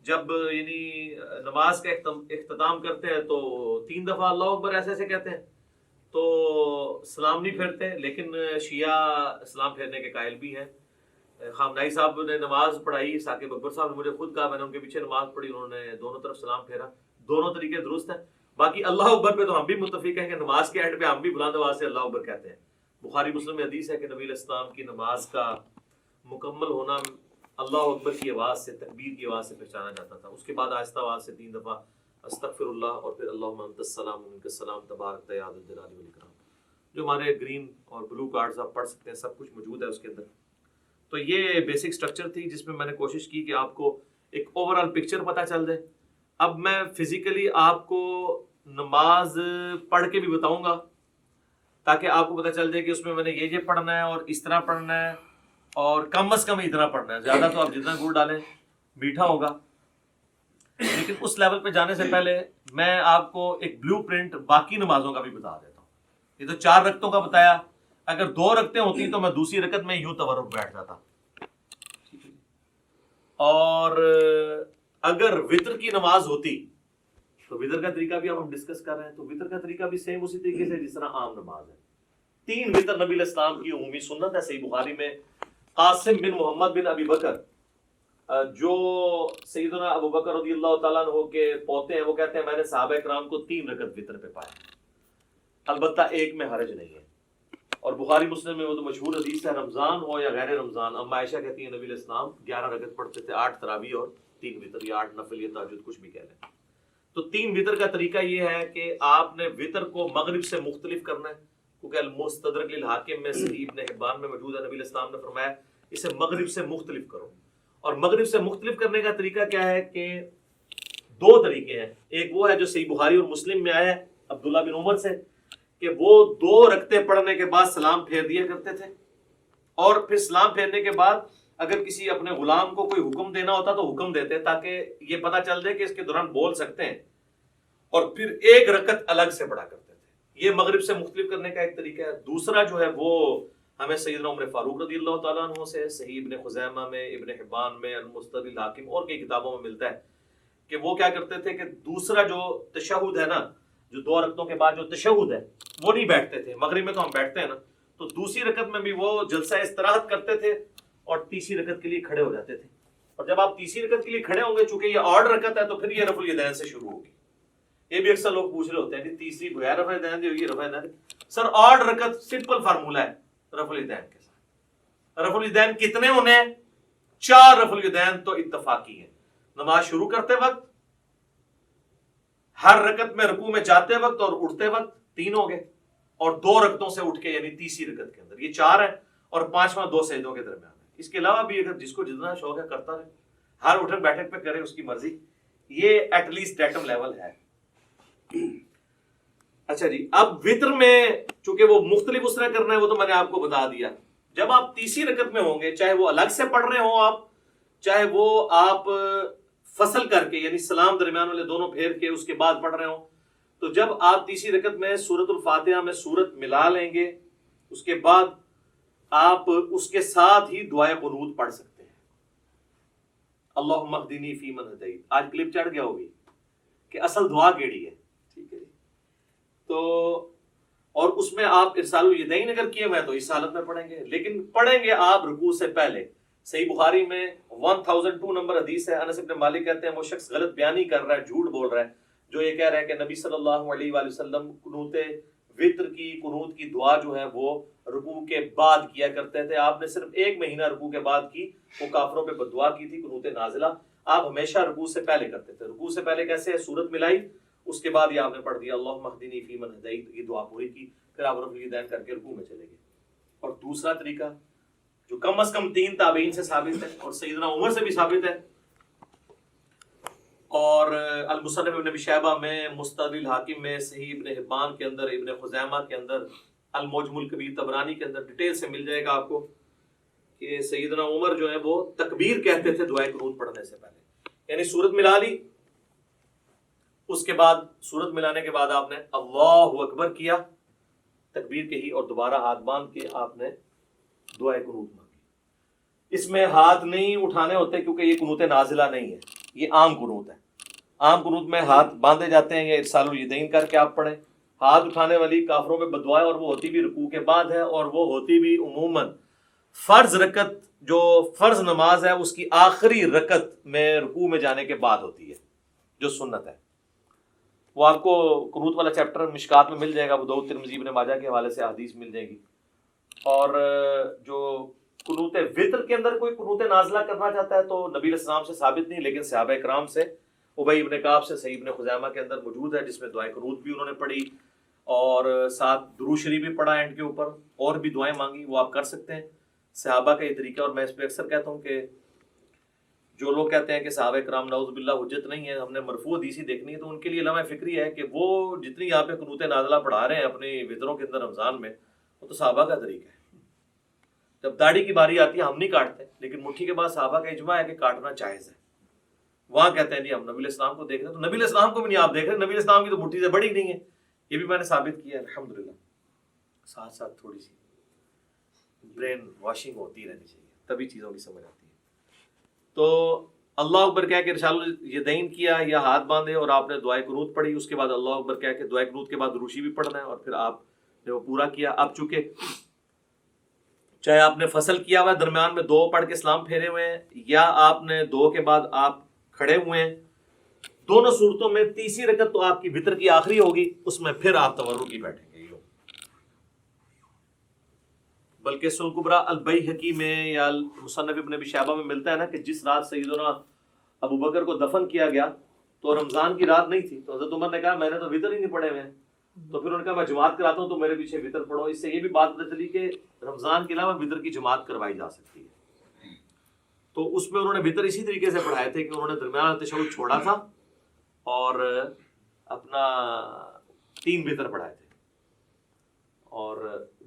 Speaker 1: جب یعنی نماز کا اختتام کرتے ہیں تو 3 دفعہ اللہ اکبر ایسے کہتے ہیں، تو سلام نہیں پھیرتے. لیکن شیعہ سلام پھیرنے کے قائل بھی ہیں. خامنائی صاحب نے نماز پڑھائی، ثاقب اکبر صاحب نے مجھے خود کہا، میں نے ان کے پیچھے نماز پڑھی، انہوں نے دونوں طرف سلام پھیرا. دونوں طریقے درست ہیں. باقی اللہ اکبر پہ تو ہم بھی متفق ہیں کہ نماز کے اینڈ پہ ہم بھی بلند آواز سے اللہ اکبر کہتے ہیں. بخاری مسلم میں حدیث ہے کہ نبی علیہ السلام کی نماز کا مکمل ہونا اللہ اکبر کی آواز سے، تکبیر کی آواز سے پہچانا جاتا تھا. اس کے بعد آہستہ آواز سے 3 دفعہ استغفر اللہ، اور پھر اللہم انت السلام و منک السلام تبارک یا ذا الجلال والاکرام. جو ہمارے گرین اور بلو کارڈز آپ پڑھ سکتے ہیں، سب کچھ موجود ہے اس کے اندر. تو یہ بیسک سٹرکچر تھی جس میں نے کوشش کی کہ آپ کو ایک اوور آل پکچر پتہ چل جائے. اب میں فزیکلی آپ کو نماز پڑھ کے بھی بتاؤں گا تاکہ آپ کو پتہ چل جائے کہ اس میں میں نے یہ پڑھنا ہے اور اس طرح پڑھنا ہے اور کم از کم اتنا پڑھنا ہے. زیادہ تو آپ جتنا گڑ ڈالیں میٹھا ہوگا. لیکن اس لیول پہ جانے سے پہلے میں آپ کو ایک بلو پرنٹ باقی نمازوں کا بھی بتا دیتا ہوں. یہ تو 4 رکعتوں کا بتایا, اگر 2 رکعتیں ہوتی تو میں دوسری رکعت میں یوں تورک بیٹھ جاتا. اور اگر وطر کی نماز ہوتی تو وطر کا طریقہ بھی اب ہم ڈسکس کر رہے ہیں, تو وطر کا طریقہ بھی سیم اسی طریقے سے جس طرح عام نماز ہے. 3 وطر نبی علیہ السلام کی عمومی سنت ہے. صحیح بخاری میں قاسم بن محمد بن ابی بکر جو سیدنا ابو بکر رضی اللہ تعالیٰ عنہ کے پوتے ہیں, وہ کہتے ہیں میں نے صحابہ کرام کو 3 رکعت وطر پہ پایا, البتہ ایک میں حرج نہیں ہے. اور بخاری مسلم میں وہ تو مشہور حدیث ہے, رمضان ہو یا غیر رمضان, اما عائشہ کہتی ہیں نبی علیہ السلام 11 رکعت پڑھتے تھے, 8 تراویح اور 3 وطر, یا 8 نفل یا تہجد کچھ بھی کہہ لیں. تو 3 وطر کا طریقہ یہ ہے کہ آپ نے وطر کو مغرب سے مختلف کرنا ہے, کیونکہ المستدرک للحاکم میں صحیح ابن حبان میں موجود ہے, نبی علیہ السلام نے فرمایا اسے مغرب سے مختلف کرو. اور مغرب سے مختلف کرنے کا طریقہ کیا ہے کہ 2 طریقے ہیں. ایک وہ ہے جو صحیح بخاری اور مسلم میں آیا ہے عبداللہ بن عمر سے, کہ وہ 2 رکعتیں پڑھنے کے بعد سلام پھیر دیا کرتے تھے, اور پھر سلام پھیرنے کے بعد اگر کسی اپنے غلام کو کوئی حکم دینا ہوتا تو حکم دیتے, تاکہ یہ پتہ چل جائے کہ اس کے دوران بول سکتے ہیں, اور پھر 1 رکعت الگ سے پڑھا کرتے تھے. یہ مغرب سے مختلف کرنے کا ایک طریقہ ہے. دوسرا جو ہے وہ ہمیں سیدنا عمر فاروق رضی اللہ تعالیٰ عنہ سے صحیح ابن خزیمہ میں, ابن حبان میں, المستدرک للحاکم اور کئی کتابوں میں ملتا ہے کہ وہ کیا کرتے تھے کہ دوسرا جو تشہد ہے نا, جو 2 رکعتوں کے بعد جو تشہد ہے وہ نہیں بیٹھتے تھے. مغرب میں تو ہم بیٹھتے ہیں نا, تو دوسری رکعت میں بھی وہ جلسہ استراحت کرتے تھے اور تیسری رکعت کے لیے کھڑے ہو جاتے تھے. اور جب آپ تیسری رکعت کے لیے کھڑے ہوں گے, چونکہ یہ آڈ رکعت ہے, تو پھر یہ رفع الیدین سے شروع ہوگی. یہ بھی اکثر لوگ پوچھ رہے ہوتے ہیں کہ تیسری بغیر رفع الیدین دی ہوگی, رفع الیدین. سر آڈ رکعت سمپل فارمولہ ہے رفع الیدین کے ساتھ. رفع الیدین کتنے ہونے ہیں؟ 4 رفع الیدین تو اتفاقی ہیں. نماز شروع کرتے وقت, ہر رکعت میں رکوع میں جاتے وقت اور اٹھتے وقت 3 ہو گئے, اور 2 رکعتوں سے اٹھ کے یعنی تیسری رکعت کے اندر یہ 4 ہے, اور 5واں 2 سجدوں کے درمیان ہے. اس کے علاوہ بھی اگر جس کو جتنا شوق ہے کرتا رہے, ہر اٹھک بیٹھک پہ کرے, اس کی مرضی. یہ ایٹ لیسٹ ڈیٹم لیول ہے. اچھا جی, اب وطر میں چونکہ وہ مختلف اس طرح کرنا ہے, وہ تو میں نے آپ کو بتا دیا. جب آپ تیسری رکعت میں ہوں گے, چاہے وہ الگ سے پڑھ رہے ہوں آپ, چاہے وہ آپ فصل کر کے یعنی سلام درمیان والے دونوں پھیر کے اس کے بعد پڑھ رہے ہوں, تو جب آپ تیسری رکعت میں سورۃ الفاتحہ میں سورت ملا لیں گے, اس کے بعد آپ اس کے ساتھ ہی دعائے قنوت پڑھ سکتے ہیں. اللہم اہدنی فیمن ہدیت. آج کلپ چڑھ گیا ہوگی کہ اصل دعا کیڑی ہے, ٹھیک ہے جی. تو اور اس میں آپ ارسال الیدین اگر کیے ہوئے تو اس حالت میں پڑھیں گے, لیکن پڑھیں گے آپ رکوع سے پہلے. صحیح بخاری میں 1002 نمبر حدیث ہے, انس بن مالک کہتے ہیں وہ شخص غلط بیانی کر رہا ہے, جھوٹ بول رہا ہے, جو یہ کہہ رہا ہے کہ نبی صلی اللہ علیہ وآلہ وسلم قنوت وطر کی قنوت کی دعا جو ہے وہ رکوع کے بعد کیا کرتے تھے. آپ نے صرف 1 مہینہ رکوع کے بعد کی, وہ کافروں پہ بددعا کی تھی, قنوت نازلہ. آپ ہمیشہ رکوع سے پہلے کرتے تھے. رکوع سے پہلے کیسے؟ سورت ملائی, اس کے بعد یہ آپ نے پڑھ دیا اللہم اہدنی فیمن ہدیت, یہ دعا پوری کی, پھر آپ رفع الیدین کر کے رکوع میں چلے گئے. اور دوسرا طریقہ جو کم از کم 3 تابعین سے ثابت ہے اور سیدنا عمر سے بھی ثابت ہے, اور المصنف ابن ابی شیبہ میں, مستدرک الحاکم میں, صحیح ابن حبان کے اندر, ابن خزیمہ کے اندر, المعجم الکبیر طبرانی کے اندر ڈیٹیل سے مل جائے گا آپ کو کہ سیدنا عمر جو ہے وہ تکبیر کہتے تھے دعائے قنوت پڑھنے سے پہلے. یعنی سورت ملا لی, اس کے بعد سورت ملانے کے بعد آپ نے اللہ اکبر کیا, تکبیر کہی, اور دوبارہ ہاتھ باندھ کے آپ نے دعائے قنوت مانگی. اس میں ہاتھ نہیں اٹھانے ہوتے کیونکہ یہ قنوت نازلہ نہیں ہے, یہ عام قنوت ہے. عام قنوت میں ہاتھ باندھے جاتے ہیں یا ارسال الیدین کر کے آپ پڑھیں. ہاتھ اٹھانے والی کافروں پہ بددعا ہے, اور وہ ہوتی بھی رکوع کے بعد ہے, اور وہ ہوتی بھی عموماً فرض رکعت جو فرض نماز ہے اس کی آخری رکعت میں رکوع میں جانے کے بعد ہوتی ہے, جو سنت ہے. وہ آپ کو قنوت والا چیپٹر مشکات میں مل جائے گا, ابو داؤد ترمذی ابن ماجہ کے حوالے سے حدیث مل جائے گی. اور جو قنوت وطر کے اندر کوئی قنوت نازلہ کرنا چاہتا ہے تو نبی علیہ السلام سے ثابت نہیں, لیکن صحابہ کرام سے, ابی ابن کعب سے, صحیح ابن خزیمہ کے اندر موجود ہے, جس میں دعائے قنوت بھی انہوں نے پڑھی اور ساتھ درود شریف بھی پڑھا اینڈ کے اوپر, اور بھی دعائیں مانگی. وہ آپ کر سکتے ہیں, صحابہ کا یہ طریقہ. اور میں اس پہ اکثر کہتا ہوں کہ جو لوگ کہتے ہیں کہ صحابہ کرام نعوذ باللہ حجت نہیں ہے، ہم نے مرفوع حدیث ہی دیکھنی ہے، تو ان کے لیے لمحہ فکری ہے کہ وہ جتنی یہاں پہ قنوت نازلہ پڑھا رہے ہیں اپنی وطروں کے اندر رمضان میں، وہ تو صحابہ کا طریقہ ہے۔ جب داڑھی کی باری آتی ہے ہم نہیں کاٹتے، لیکن مٹھی کے بعد صحابہ کا اجماع ہے کہ کاٹنا جائز ہے۔ وہاں کہتے ہیں جی ہم نبی علیہ السلام کو دیکھ رہے ہیں، تو نبی علیہ السلام کو بھی نہیں آپ دیکھ رہے، نبی علیہ السلام کی تو مٹھی سے بڑی نہیں ہے، یہ بھی میں نے ثابت کیا ہے الحمدللہ۔ ساتھ ساتھ تھوڑی سی برین واشنگ ہوتی رہنی چاہیے، تبھی چیزوں کی سمجھ آتی ہے۔ تو اللہ اکبر کہہ کے ارسال الیدین کیا یا ہاتھ باندھے اور آپ نے دعائے قنوت پڑھی، اس کے بعد اللہ اکبر کہہ کے دعائے قنوت کے بعد روشی بھی پڑھنا ہے، اور پھر آپ نے وہ پورا کیا۔ اب چونکہ چاہے آپ نے فصل کیا ہوا ہے، درمیان میں دو پڑھ کے سلام پھیرے ہوئے ہیں، یا آپ نے دو کے بعد آپ کھڑے ہوئے ہیں، دونوں صورتوں میں تیسری رکعت تو آپ کی وتر کی آخری ہوگی، اس میں پھر آپ تورکی بیٹھیں گے۔ بلکہ سنن کبریٰ البیہقی میں یا مصنف ابن ابی شیبہ میں ملتا ہے نا کہ جس رات سیدنا ابو بکر کو دفن کیا گیا تو رمضان کی رات نہیں تھی، تو حضرت عمر نے کہا میں نے تو وتر ہی نہیں پڑھے ہوئے ہیں، تو پھر انہوں نے کہا میں جماعت کراتا ہوں تو میرے پیچھے وتر پڑھو۔ اس سے یہ بھی بات پتہ چلی کہ رمضان کے علاوہ وتر کی جماعت کروائی جا سکتی ہے۔ تو اس میں انہوں نے وتر اسی طریقے سے پڑھائے تھے کہ انہوں نے درمیان تشہد چھوڑا تھا اور اپنا 3 وتر پڑھائے تھے۔ اور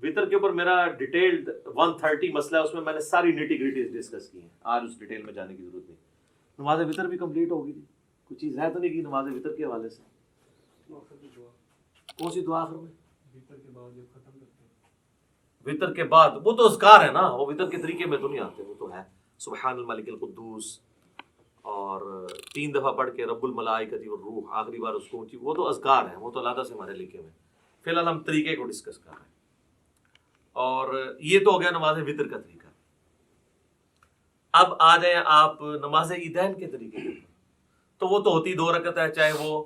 Speaker 1: وتر کے اوپر میرا ڈیٹیلڈ 130 مسئلہ ہے، اس میں میں نے ساری نیٹی گریٹیز ڈسکس کی ہیں، آج اس ڈیٹیل میں جانے کی ضرورت نہیں۔ نماز وتر بھی کمپلیٹ ہوگی تھی، کوئی چیز ہے تو نہیں کی نماز وتر کے حوالے سے؟ کون سی دعا آخر میں؟ وتر کے بعد جب ختم کرتے ہیں، وتر کے بعد وہ تو اذکار ہے نا، وہ وتر کے طریقے میں تو نہیں آتے، وہ تو ہے سبحان الملک القدوس اور 3 دفعہ پڑھ کے رب الملائکۃ والروح، آخری بار اس کو اونچی، وہ تو اذکار ہیں، وہ تو علیحدہ سے ہمارے لکھے ہوئے ہیں۔ فی الحال ہم طریقے کو ڈسکس کر رہے ہیں، اور یہ تو ہو گیا نماز وتر کا طریقہ۔ اب آ جائیں آپ نماز عیدین کے طریقے کے، تو وہ تو ہوتی 2 رکعت ہے، چاہے وہ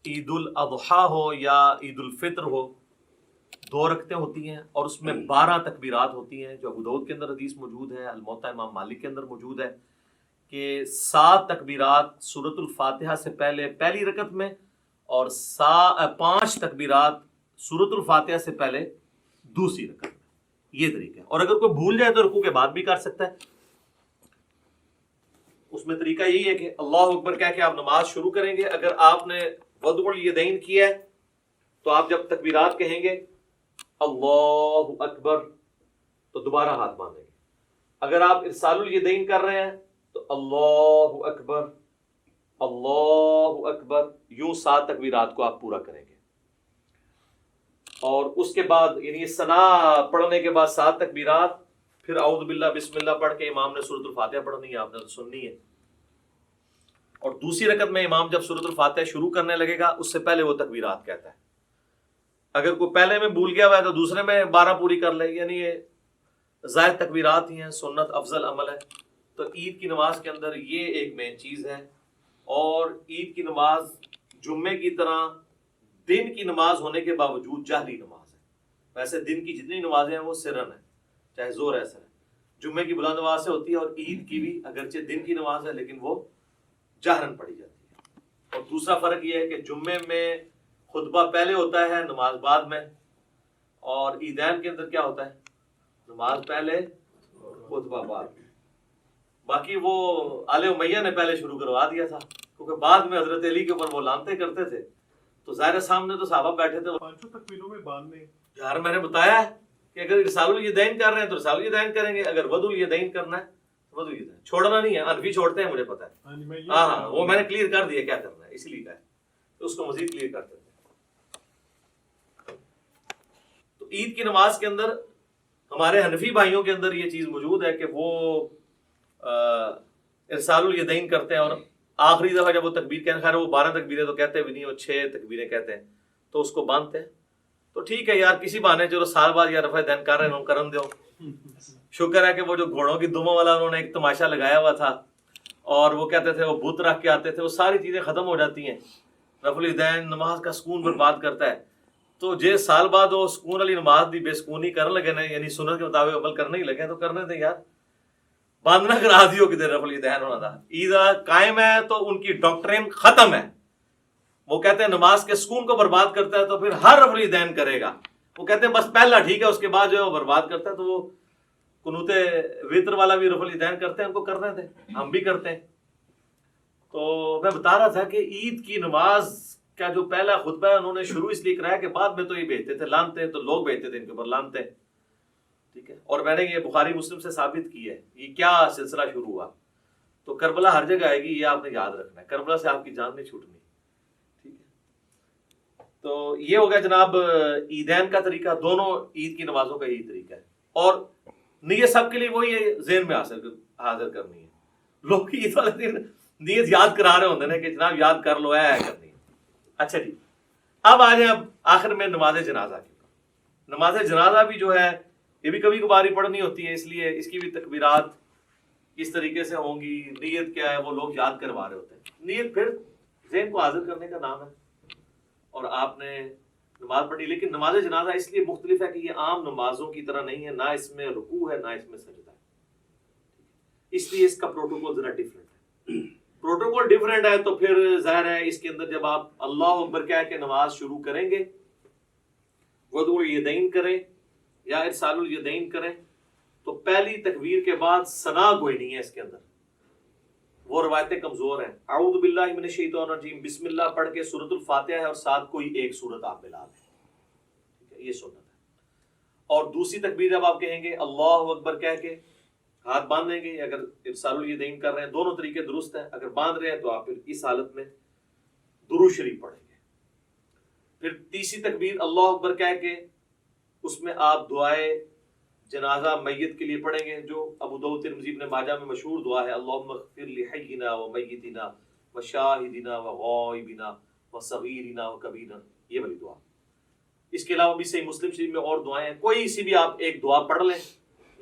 Speaker 1: عید الاضحیٰ ہو یا عید الفطر ہو، 2 رکعتیں ہوتی ہیں، اور اس میں 12 تکبیرات ہوتی ہیں، جو ابو داؤد کے اندر حدیث موجود ہے، الموطا امام مالک کے اندر موجود ہے کہ 7 تکبیرات سورۃ الفاتحہ سے پہلے پہلی رکعت میں، اور 5 تکبیرات سورۃ الفاتحہ سے پہلے دوسری رکعت میں۔ یہ طریقہ ہے، اور اگر کوئی بھول جائے تو رکوع کے بعد بھی کر سکتا ہے۔ اس میں طریقہ یہی ہے کہ اللہ اکبر کہہ کے آپ نماز شروع کریں گے۔ اگر آپ نے وضع الیدین کیا ہے تو آپ جب تکبیرات کہیں گے اللہ اکبر تو دوبارہ ہاتھ باندھیں گے۔ اگر آپ ارسال الیدین کر رہے ہیں تو اللہ اکبر اللہ اکبر، یوں 7 تکبیرات کو آپ پورا کریں گے، اور اس کے بعد یعنی ثنا پڑھنے کے بعد 7 تکبیرات، پھر اعوذ باللہ بسم اللہ پڑھ کے امام نے سورۃ الفاتحہ پڑھنی ہے، آپ نے سننی ہے، اور دوسری رکعت میں امام جب سورۃ الفاتحہ شروع کرنے لگے گا اس سے پہلے وہ تکبیرات کہتا ہے۔ اگر کوئی پہلے میں بھول گیا ہوا ہے تو دوسرے میں 12 پوری کر لے، یعنی یہ زائد تکبیرات ہی ہیں، سنت افضل عمل ہے۔ تو عید کی نماز کے اندر یہ ایک مین چیز ہے، اور عید کی نماز جمعے کی طرح دن کی نماز ہونے کے باوجود جہری نماز ہے۔ ویسے دن کی جتنی نمازیں ہیں وہ سرن ہے، چاہے زور ایسا ہے، جمعے کی بلند نماز سے ہوتی ہے، اور عید کی بھی اگرچہ دن کی نماز ہے لیکن وہ جہرن پڑھی جاتی ہے۔ اور دوسرا فرق یہ ہے کہ جمعے میں خطبہ پہلے ہوتا ہے، نماز بعد میں، اور عیدین کے اندر کیا ہوتا ہے؟ نماز پہلے خطبہ بعد۔ باقی وہ آل امیہ نے پہلے شروع کروا دیا تھا، کیونکہ بعد میں حضرت علی کے اوپر وہ لانتے کرتے تھے، تو ظاہر سامنے تو صحابہ بیٹھے تھے
Speaker 2: 5 تکبیروں میں باندھنے۔
Speaker 1: یار میں نے بتایا ہے کہ اگر ارسال الیدین کر رہے ہیں تو ارسال الیدین کریں گے، اگر وضع الیدین کرنا ہے تو وضع الیدین، چھوڑنا نہیں ہے، حنفی چھوڑتے ہیں مجھے پتا ہے، ہاں وہ میں نے کلیئر کر دیا کیا کرنا ہے، اسی لیے کہا ہے تو اس کو مزید کلیئر کرتے ہیں۔ تو عید کی نماز کے اندر ہمارے حنفی بھائیوں کے اندر یہ چیز موجود ہے کہ وہ ارسال الیدین کرتے ہیں، اور آخری دفعہ جب وہ تکبیر کہتے ہیں، خیر وہ 12 تکبیریں تو کہتے بھی نہیں، وہ 6 تکبیریں کہتے ہیں، تو اس کو باندھتے ہیں۔ تو ٹھیک ہے یار، کسی بہانے چلو سال بعد یا رفع دین کر رہے ہیں کرن دو، شکر ہے کہ وہ جو گھوڑوں کی دموں والا انہوں نے ایک تماشا لگایا ہوا تھا، اور وہ کہتے تھے وہ بت رکھ کے آتے تھے، وہ ساری چیزیں ختم ہو جاتی ہیں۔ رفع الیدین نماز کا سکون برباد کرتا ہے، تو جے سال بعد وہ سکون والی نماز دی بے سکونی کرنے لگے نا، یعنی سنت کے مطابق عمل کرنے ہی لگے، تو کرنے تھے یار، باندھنا کرا دیو کدھر رفع الیدین ہونا تھا۔ عید قائم ہے تو ان کی ڈاکٹرین ختم ہے، وہ کہتے ہیں نماز کے سکون کو برباد کرتا ہے تو پھر ہر رفع الیدین کرے گا، وہ کہتے ہیں بس پہلا ٹھیک ہے، اس کے بعد جو ہے وہ برباد کرتا ہے۔ تو وہ قنوت وتر والا بھی رفع الیدین کرتے ہیں، ان کو کرنے تھے، ہم بھی کرتے ہیں، تو میں بتا رہا تھا کہ عید کی نماز کا جو پہلا خطبہ ہے انہوں نے شروع اس لیے کرایا کہ بعد میں تو یہ بھیجتے تھے لانتے، تو لوگ بھیجتے تھے ان کے اوپر لانتے، ٹھیک ہے، اور میں نے یہ بخاری مسلم سے ثابت کی ہے یہ کیا سلسلہ شروع ہوا. تو کربلا ہر جگہ آئے گی، یہ آپ نے یاد رکھنا ہے، کربلا سے آپ کی جان نہیں چھوٹنی، ٹھیک ہے. تو یہ ہو گیا جناب عیدین کا طریقہ، دونوں عید کی نمازوں کا یہی طریقہ ہے. اور نیت سب کے لیے وہی ہے، ذہن میں حاضر کرنی ہے. لوگ عید والے دن نیت یاد کرا رہے ہوتے ہیں کہ جناب یاد کر لو ہے کرنی ہے. اچھا جی، اب آ جائیں اب آخر میں نماز جنازہ کی. نماز جنازہ بھی جو ہے یہ بھی کبھی کبھار ہی پڑھنی ہوتی ہے، اس لیے اس کی بھی تکبیرات کس طریقے سے ہوں گی، نیت کیا ہے وہ لوگ یاد کروا رہے ہوتے ہیں. نیت پھر ذہن کو حاضر کرنے کا نام ہے اور آپ نے نماز پڑھی. لیکن نماز جنازہ اس لیے مختلف ہے کہ یہ عام نمازوں کی طرح نہیں ہے، نہ اس میں رکوع ہے نہ اس میں سجدہ ہے، اس لیے اس کا پروٹوکول ذرا ڈیفرنٹ ہے. پروٹوکول ڈیفرنٹ ہے تو پھر ظاہر ہے اس کے اندر جب آپ اللہ اکبر کہہ کے نماز شروع کریں گے، وضع الیدین کریں یا ارسال الیدین کریں، تو پہلی تکبیر کے بعد ثنا کوئی نہیں ہے اس کے اندر. وہ روایتیں کمزور ہیں. اعوذ باللہ من الشیطان الرجیم، بسم اللہ پڑھ کے سورۃ الفاتحہ ہے اور ساتھ کوئی ایک سورت آپ ملا لیں، یہ سنت ہے. اور دوسری تکبیر جب آپ کہیں گے اللہ اکبر کہہ کے ہاتھ باندھ لیں گے، اگر ارسال الیدین کر رہے ہیں دونوں طریقے درست ہیں، اگر باندھ رہے ہیں تو آپ پھر اس حالت میں درود شریف پڑھیں گے. پھر تیسری تکبیر اللہ اکبر کہہ کے اس میں آپ دعائے جنازہ میت کے لیے پڑھیں گے، جو ابو داؤد ترمذی ابن ماجہ میں مشہور دعا ہے، اللہم اغفر لحینا و میتنا و شاہدنا و غائبنا و صغیرنا و کبیرنا، یہ والی دعا. اس کے علاوہ بھی صحیح مسلم شریف میں اور دعائیں ہیں، کوئی سی بھی آپ ایک دعا پڑھ لیں.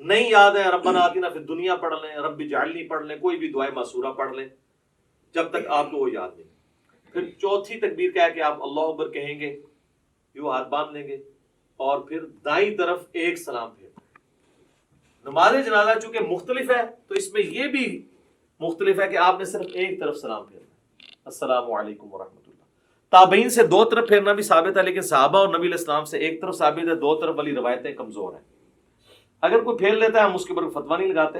Speaker 1: نہیں یاد ہے ربنا آتنا فی الدنیا پڑھ لیں، رب اجعلنی پڑھ لیں، کوئی بھی دعائے معصورہ پڑھ لیں جب تک آپ کو وہ یاد نہیں. پھر چوتھی تکبیر کہہ کے آپ اللہ اکبر کہیں گے، یوں ہاتھ باندھ لیں گے اور پھر دائیں طرف ایک سلام پھیر. نماز جنازہ چونکہ مختلف ہے تو اس میں یہ بھی مختلف ہے کہ آپ نے صرف ایک طرف سلام پھیرنا ہے، السلام علیکم ورحمۃ اللہ. تابعین سے دو طرف پھیرنا بھی ثابت ہے، لیکن صحابہ اور نبی علیہ السلام سے ایک طرف ثابت ہے، دو طرف والی روایتیں کمزور ہیں. اگر کوئی پھیر لیتا ہے ہم اس کے اوپر فتویٰ نہیں لگاتے.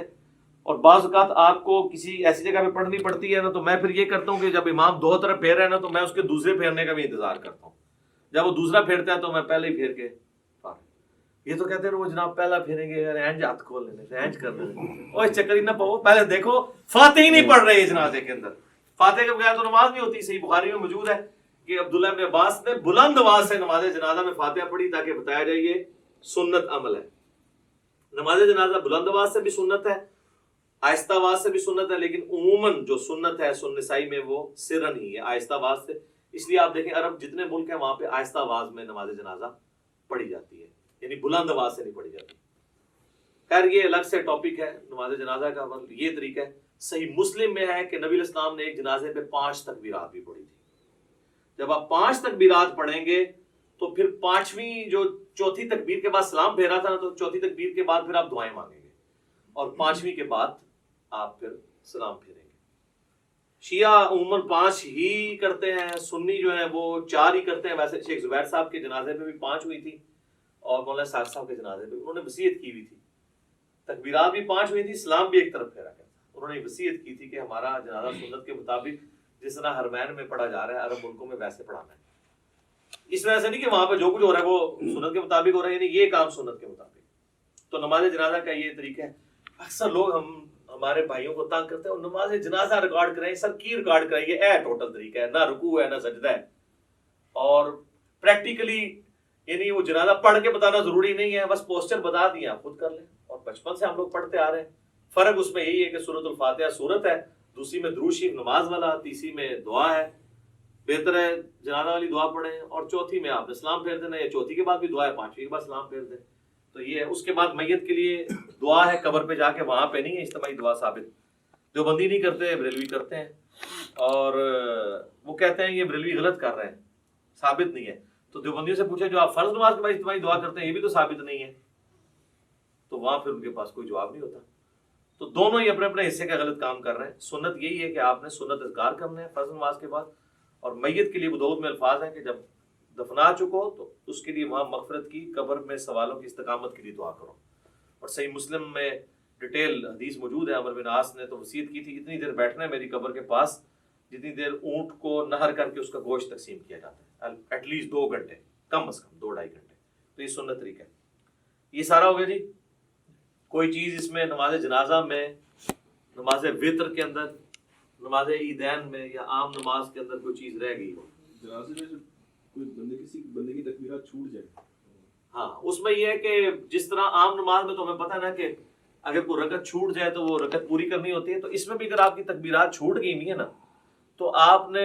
Speaker 1: اور بعض اوقات آپ کو کسی ایسی جگہ پہ پڑھنی پڑتی ہے نا، تو میں پھر یہ کرتا ہوں کہ جب امام دو طرف پھیر رہے ہیں نا تو میں اس کے دوسرے پھیرنے کا بھی انتظار کرتا ہوں. جب وہ دوسرا پھیرتا ہے تو میں پہلے ہی پھیر کے. یہ تو کہتے ہیں وہ جناب پہلا پھیریں گے، رینج ہاتھ کھول لینے، رینج کر لینے، اور چکر ہی نہ پاؤ، پہلے دیکھو فاتح ہی نہیں پڑھ رہے جنازے کے اندر. فاتح کے بغیر تو نماز نہیں ہوتی. صحیح بخاری میں موجود ہے کہ عبداللہ بن عباس نے بلند آواز سے نماز جنازہ میں فاتحہ پڑھی تاکہ بتایا جائے یہ سنت عمل ہے. نماز جنازہ بلند آواز سے بھی سنت ہے، آہستہ آواز سے بھی سنت ہے، لیکن عموماً جو سنت ہے سنن نسائی میں وہ سرن ہی ہے، آہستہ آواز سے. اس لیے آپ دیکھیں عرب جتنے ملک ہیں وہاں پہ آہستہ آواز میں نماز جنازہ پڑھی جاتی ہے، یعنی بلند آواز سے نہیں پڑھی جاتی. خیر یہ الگ سے ٹاپک ہے نماز جنازہ کا. یہ طریقہ ہے. صحیح مسلم میں ہے کہ نبی علیہ السلام نے ایک جنازے پہ 5 تکبیرات بھی پڑھی تھی. جب آپ 5 تکبیرات پڑھیں گے تو پھر پانچویں جو چوتھی تکبیر کے بعد سلام پھیرا تھا نا، تو چوتھی تکبیر کے بعد پھر آپ دعائیں مانگیں گے اور پانچویں کے بعد آپ پھر سلام پھیریں گے. شیعہ عموماً 5 ہی کرتے ہیں، سنی جو ہیں وہ 4 ہی کرتے ہیں. ویسے شیخ زبیر صاحب کے جنازے پہ بھی 5 ہوئی تھی اور مولانا سعد صاحب کے جنازے پہ انہوں نے وصیت کی ہوئی تھی، تکبیرات بھی 5 ہوئی تھی، سلام بھی ایک طرف پھیرا کرتا. انہوں نے وصیت کی تھی کہ ہمارا جنازہ سنت کے مطابق جس طرح حرمین میں پڑھا جا رہا ہے عرب ملکوں میں ویسے پڑھانا ہے. اس وجہ سے نہیں کہ وہاں پہ جو کچھ ہو رہا ہے وہ سنت کے مطابق ہو رہا ہے، یعنی یہ کام سنت کے مطابق. تو نماز جنازہ کا یہ طریقہ ہے. اکثر لوگ ہمارے بھائیوں کو تنگ کرتے ہیں اور نماز جنازہ ریکارڈ کریں. سر کی ریکارڈ کریں؟ یہ ہے ٹوٹل طریقہ ہے، نہ رکوع ہے نہ سجدہ ہے. اور پریکٹیکلی یعنی وہ جنازہ پڑھ کے بتانا ضروری نہیں ہے، بس پوسچر بتا دیا خود کر لیں. اور بچپن سے ہم لوگ پڑھتے آ رہے ہیں. فرق اس میں یہی ہے کہ سورۃ الفاتحہ سورت ہے، دوسری میں درود شریف نماز والا، تیسری میں دعا ہے. بہتر ہے جنازہ والی دعا پڑھیں اور چوتھی میں آپ نے سلام پھیر دینا، یا چوتھی کے بعد بھی دعا ہے، پانچویں کے بعد سلام پھیر دیں. تو یہ ہے. اس کے بعد میت کے لیے دعا ہے، قبر پہ جا کے وہاں پہ نہیں ہے اجتماعی دعا ثابت. جو بندی نہیں کرتے، بریلوی کرتے ہیں اور وہ کہتے ہیں یہ بریلوی غلط کر رہے ہیں، ثابت نہیں ہے. تو دیوبندیوں سے پوچھے جو آپ فرض نماز کے بعد اجتماعی دعا کرتے ہیں یہ بھی تو ثابت نہیں ہے، تو وہاں پھر ان کے پاس کوئی جواب نہیں ہوتا. تو دونوں ہی اپنے اپنے حصے کا غلط کام کر رہے ہیں. سنت یہی ہے کہ آپ نے سنت اذکار کرنے ہیں فرض نماز کے بعد. اور میت کے لیے ابو داؤد میں الفاظ ہیں کہ جب دفنا چکو تو اس کے لیے وہاں مغفرت کی، قبر میں سوالوں کی استقامت کے لیے دعا کرو. اور صحیح مسلم میں ڈیٹیل حدیث موجود ہے. عمر بن عاص نے تو وصیت کی تھی اتنی دیر بیٹھنا ہے میری قبر کے پاس جتنی دیر اونٹ کو نہر کر کے اس کا گوشت تقسیم کیا جاتا ہے، ایٹ لیسٹ 2 گھنٹے، کم از کم 2-2.5 گھنٹے. تو یہ سنت طریقہ ہے. یہ سارا ہو گیا جی. کوئی چیز اس میں نماز جنازہ میں، نماز وطر کے اندر، نماز عیدین میں یا عام نماز کے اندر کوئی چیز رہ گئی ہو؟
Speaker 2: جنازے میں کوئی کسی بندے کی تکبیرات چھوٹ جائے،
Speaker 1: ہاں اس میں یہ ہے کہ جس طرح عام نماز میں تو ہمیں پتہ ہے نا کہ اگر کوئی رکعت چھوٹ جائے تو وہ رکعت پوری کرنی ہوتی ہے، تو اس میں بھی اگر آپ کی تکبیرات چھوٹ گئی نہیں ہے نا تو آپ نے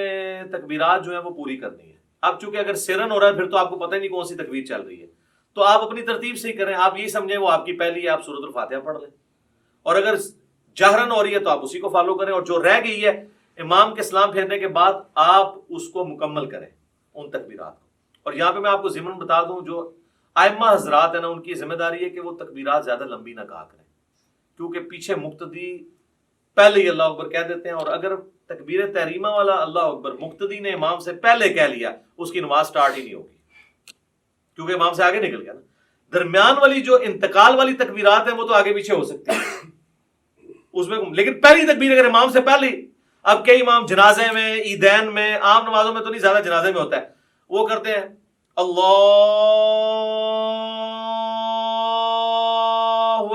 Speaker 1: تکبیرات جو ہے وہ پوری کرنی ہے. اب چونکہ اگر سرن ہو رہا ہے پھر تو آپ کو پتہ ہی نہیں کون سی تکبیر چل رہی ہے، تو آپ اپنی ترتیب سے ہی کریں. آپ یہ سمجھیں وہ آپ کی پہلی ہے، آپ سورۃ الفاتحہ پڑھ لیں، اور اگر جہرن ہو رہی ہے تو آپ اسی کو فالو کریں، اور جو رہ گئی ہے امام کے سلام پھیرنے کے بعد آپ اس کو مکمل کریں ان تکبیرات کو. اور یہاں پہ میں آپ کو ضمن بتا دوں، جو ائمہ حضرات ہیں نا ان کی ذمہ داری ہے کہ وہ تکبیرات زیادہ لمبی نہ کہا کریں، کیونکہ پیچھے مقتدی پہلے ہی اللہ اکبر کہہ دیتے ہیں، اور اگر تکبیر تحریمہ والا اللہ اکبر مقتدی نے امام سے پہلے کہہ لیا اس کی نماز سٹارٹ ہی نہیں ہوگی، کیونکہ امام سے آگے نکل گیا نا. درمیان والی جو انتقال والی تکبیرات ہیں وہ تو آگے پیچھے ہو سکتی ہیں اس میں، لیکن پہلی تکبیر اگر امام سے پہلے، اب کئی امام جنازے میں، عیدین میں، عام نمازوں میں تو نہیں، زیادہ جنازے میں ہوتا ہے، وہ کرتے ہیں اللہ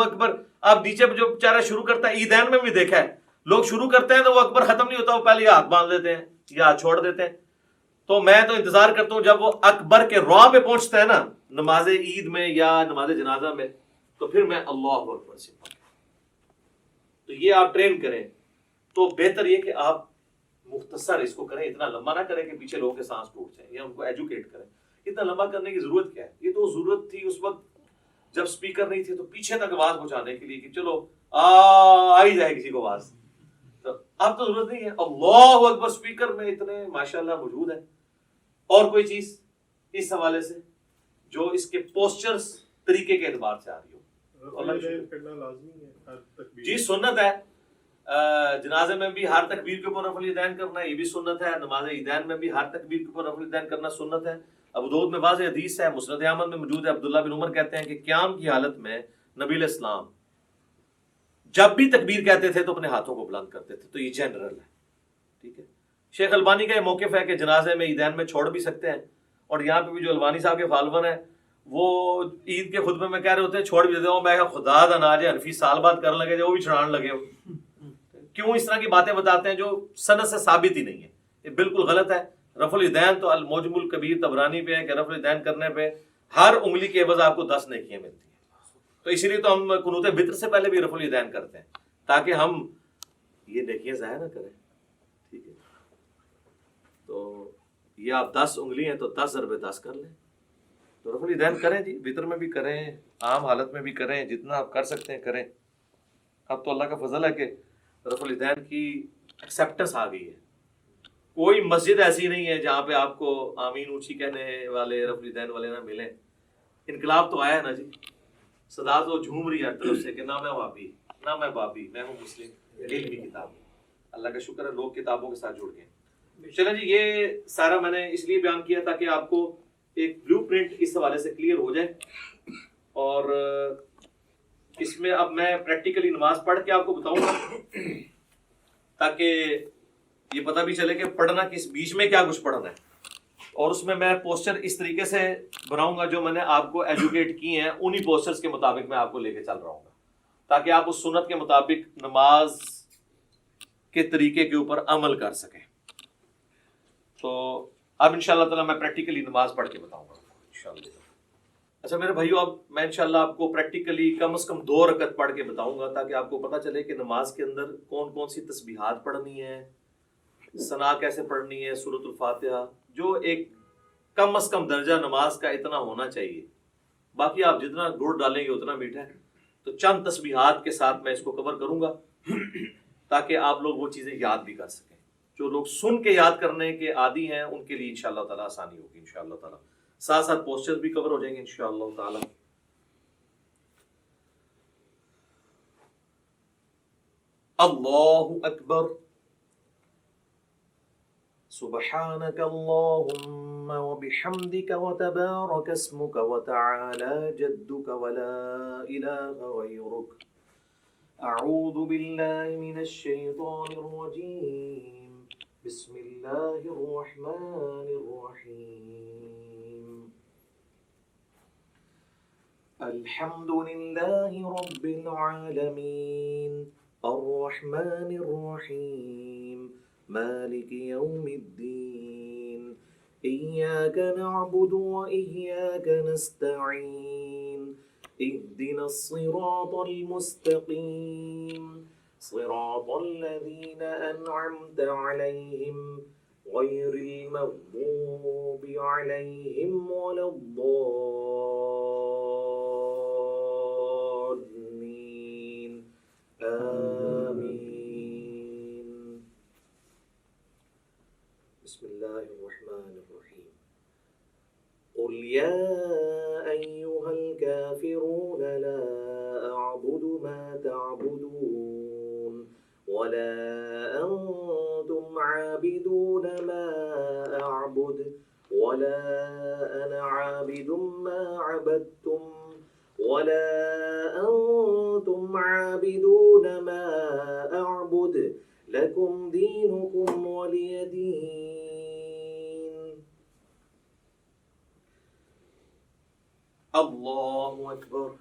Speaker 1: اکبر. اب نیچے جو بیچارہ شروع کرتا ہے، عیدین میں بھی دیکھا ہے لوگ شروع کرتے ہیں تو وہ اکبر ختم نہیں ہوتا، وہ پہلے ہاتھ باندھ دیتے ہیں یا ہاتھ چھوڑ دیتے ہیں. تو میں تو انتظار کرتا ہوں جب وہ اکبر کے رواں پہ پہنچتا ہے نا نماز عید میں یا نماز جنازہ میں، تو پھر میں اللہ اکبر سے پڑھتا. تو یہ آپ ٹرین کریں تو بہتر یہ کہ آپ مختصر اس کو کریں، اتنا لمبا نہ کریں کہ پیچھے لوگوں کے سانس ٹوٹ جائیں، یا ان کو ایجوکیٹ کریں. اتنا لمبا کرنے کی ضرورت کیا ہے؟ یہ تو ضرورت تھی اس وقت جب سپیکر نہیں تھے تو پیچھے تک آواز پہنچانے کے لیے کہ چلو آ ہی جائے کسی کو آواز. تو اب تو ضرورت نہیں ہے. اللہ اکبر سپیکر میں اتنے ماشاءاللہ موجود ہیں. اور کوئی چیز اس حوالے سے جو اس کے پوسچرز طریقے کے اعتبار سے آ رہی ہو؟ جی سنت ہے. جنازے میں بھی ہر تکبیر کے اوپر رفع الیدین کرنا، یہ بھی سنت ہے. نماز عیدین میں بھی ہر تکبیر کے اوپر رفع الیدین کرنا سنت ہے. ابو داؤد میں واضح حدیث ہے، مسند احمد میں موجود ہے. عبداللہ بن عمر کہتے ہیں کہ قیام کی حالت میں نبی علیہ السلام جب بھی تکبیر کہتے تھے تو اپنے ہاتھوں کو بلند کرتے تھے. تو یہ جنرل ہے، ٹھیک ہے. شیخ البانی کا یہ موقف ہے کہ جنازے میں عیدین میں چھوڑ بھی سکتے ہیں، اور یہاں پہ بھی جو البانی صاحب کے فالوور ہیں وہ عید کے خطبے میں کہہ رہے ہوتے ہیں چھوڑ بھی دیتے ہوں. میں خدا دا ناجے حنفی سال بعد کرنے لگے وہ بھی چھڑان لگے ہو. کیوں اس طرح کی باتیں بتاتے ہیں جو سند سے ثابت ہی نہیں ہے؟ یہ بالکل غلط ہے. رفع الیدین تو الموجم الکبیر طبرانی پہ ہے کہ رفع الیدین کرنے پہ ہر انگلی کے عوض آپ کو 10 نیکیاں ملتی ہیں. تو اسی لیے تو ہم قنوت وتر سے پہلے بھی رفع الیدین کرتے ہیں تاکہ ہم یہ نیکیاں ضائع نہ کریں، ٹھیک ہے. تو یہ آپ 10 انگلی ہیں تو 10 ضرب 10 کر لیں. تو رفع الیدین کریں جی، وتر میں بھی کریں، عام حالت میں بھی کریں، جتنا آپ کر سکتے ہیں کریں. اب تو اللہ کا فضل ہے کہ رفع الیدین کی ایکسیپٹنس آ گئی ہے. کوئی مسجد ایسی نہیں ہے جہاں پہ آپ کو آمین اونچی کہنے والے رفع الیدین والے نہ ملیں. انقلاب تو آیا ہے نا جی، صدا تو جھوم رہی ہے ہر طرف سے کہ نہ میں وہابی نہ میں بابی، میں ہوں مسلم، علمی کتاب. اللہ کا شکر ہے لوگ کتابوں کے ساتھ جڑ گئے. چلیں جی، یہ سارا میں نے اس لیے بیان کیا تاکہ آپ کو ایک بلو پرنٹ اس حوالے سے کلیئر ہو جائے. اور اس میں اب میں پریکٹیکلی نماز پڑھ کے آپ کو بتاؤں گا تاکہ یہ پتہ بھی چلے کہ پڑھنا کس بیچ میں کیا کچھ پڑھنا ہے. اور اس میں پوسچر اس طریقے سے بناؤں گا جو میں نے آپ کو ایجوکیٹ کی ہیں، انہی پوسچرز کے مطابق میں آپ کو لے کے چل رہا ہوں گا تاکہ آپ اس سنت کے مطابق نماز کے طریقے کے اوپر عمل کر سکیں. تو اب انشاءاللہ تعالیٰ میں پریکٹیکلی نماز پڑھ کے بتاؤں گا انشاءاللہ. اچھا میرے بھائیو، اب میں انشاءاللہ آپ کو پریکٹیکلی کم از کم 2 رکعت پڑھ کے بتاؤں گا تاکہ آپ کو پتہ چلے کہ نماز کے اندر کون کون سی تسبیحات پڑھنی ہے، ثنا کیسے پڑھنی ہے، سورۃ الفاتحہ، جو ایک کم از کم درجہ نماز کا اتنا ہونا چاہیے. باقی آپ جتنا گڑ ڈالیں گے اتنا میٹھا ہے. تو چند تسبیحات کے ساتھ میں اس کو کور کروں گا تاکہ آپ لوگ وہ چیزیں یاد بھی کر سکیں. جو لوگ سن کے یاد کرنے کے عادی ہیں ان کے لیے انشاءاللہ تعالیٰ آسانی ہوگی انشاءاللہ تعالیٰ. ساتھ ساتھ پوسچر بھی کور ہو جائیں گے انشاءاللہ تعالیٰ. اللہ اکبر. سبحانك اللهم وبحمدك وتبارك اسمك وتعالى جدك ولا إله غيرك. أعوذ بالله من الشيطان الرجيم. بسم اللہ الرحمن الرحیم الحمد للہ رب العالمین الرحمن الرحیم مالک یوم الدین إياك نعبد وإياك نستعين اهدنا الصراط المستقيم صراط الذين أنعمت عليهم غير المغضوب عليهم ولا الضالين آمين بسم الله الرحمن الرحيم قل يا أيها الكافرون لا أعبد ما تعبدون ولا أنتم عابدون ما أعبد ولا أنا عابد ما عبدتم ولا أنتم عابدون ما أعبد لكم دينكم ولي دين الله أكبر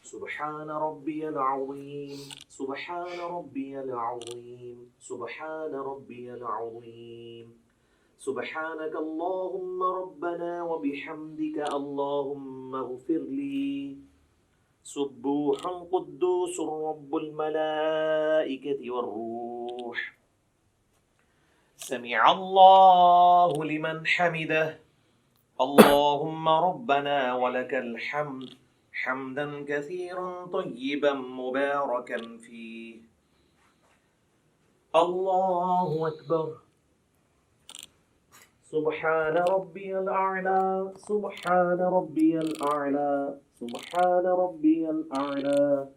Speaker 1: سبحان ربي العظيم سبحان ربي العظيم سبحان ربي العظيم سبحانك اللهم ربنا وبحمدك اللهم اغفر لي سبوح قدوس رب الملائكة والروح سمع الله لمن حمده اللهم ربنا ولك الحمد حمدا كثيرا طيبا مباركا فيه الله أكبر سبحان ربي الأعلى سبحان ربي الأعلى سبحان ربي الأعلى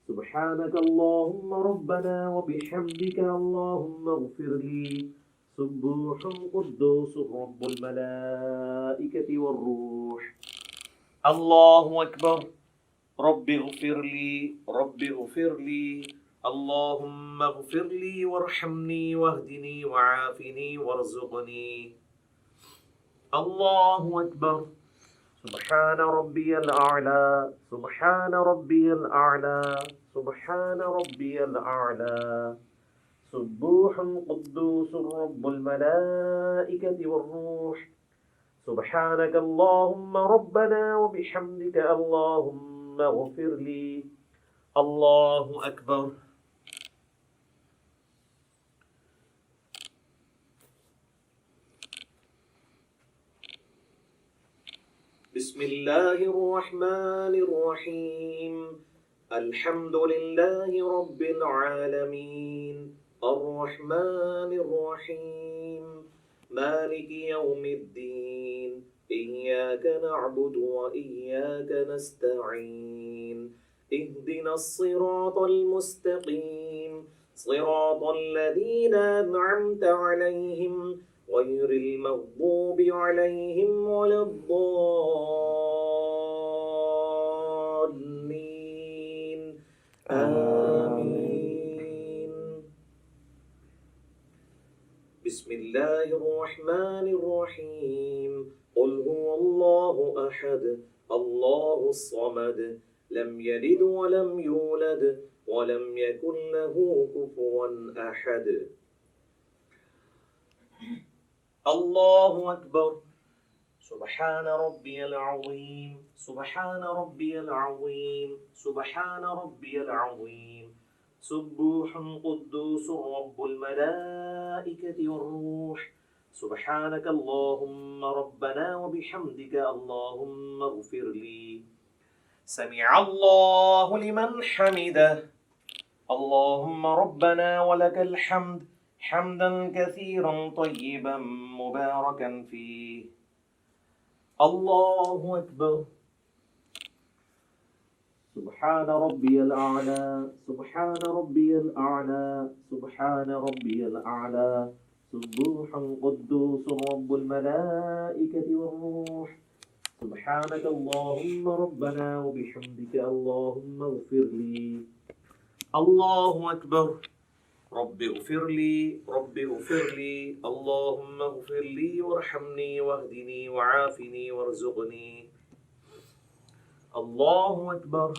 Speaker 1: سبحانك اللهم ربنا وبحمدك اللهم اغفر لي سبوح قدوس رب الملائكة والروح الله أكبر رب اغفر لي رب اغفر لي اللهم اغفر لي وارحمني واهدني وعافني وارزقني الله أكبر سبحان ربي الأعلى سبحان ربي الأعلى سبحان ربي الأعلى سبوح قدوس رب الملائكة والروح سبحانك اللهم ربنا وبحمدك اللهم اغفر لي الله أكبر بسم الله الرحمن الرحيم الحمد لله رب العالمين الرحمن الرحيم مالك يوم الدين إياك نعبد وإياك نستعين اهدنا الصراط المستقيم صراط الذين أنعمت عليهم غير المغضوب عليهم ولا الضالين آمين بسم الله الرحمن الرحيم قل هو الله أحد الله الصمد لم يلد ولم يولد ولم يكن له كفوا أحد الله أكبر سبحان ربي العظيم سبحان ربي العظيم سبحان ربي العظيم سبوح قدوس رب الملائكة والروح سبحانك اللهم ربنا وبحمدك اللهم اغفر لي سمع الله لمن حمده اللهم ربنا ولك الحمد حمدا كثيرا طيبا مباركا فيه الله أكبر سبحان ربي الأعلى سبحان ربي الأعلى سبحان ربي الأعلى سبوح قدوس رب الملائكة والروح سبحانك اللهم ربنا وبحمدك اللهم اغفر لي الله أكبر رب اغفر لي اللهم اغفر لي وارحمني واهدني وعافني وارزقني. اللہ اکبر.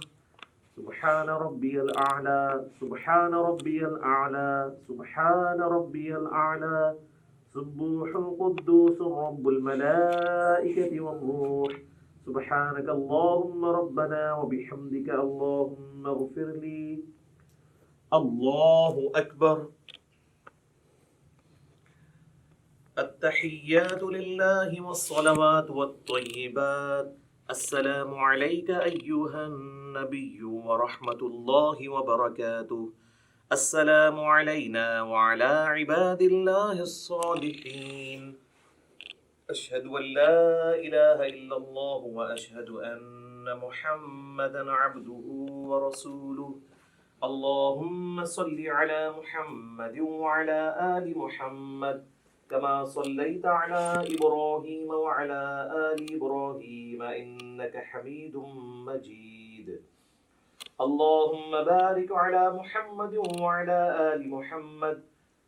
Speaker 1: سبحان ربی الاعلی سبحان ربی الاعلی سبحان ربی الاعلی سبوح القدوس رب الملائکة والروح. سبحانك اللهم ربنا وبحمدك اللهم اغفر لي. اللہ اکبر. التحیات للہ والصلوات والطیبات. السلام علیک ایہا النبی ورحمۃ اللہ وبرکاتہ. السلام علینا وعلی عباد اللہ الصالحین. اشہد ان لا الہ الا اللہ واشہد ان محمدا عبدہ ورسولہ. اللهم صل على محمد وعلى آل محمد كما صليت على إبراهيم وعلى آل إبراهيم إنك حميد مجيد. اللهم بارك على محمد وعلى آل محمد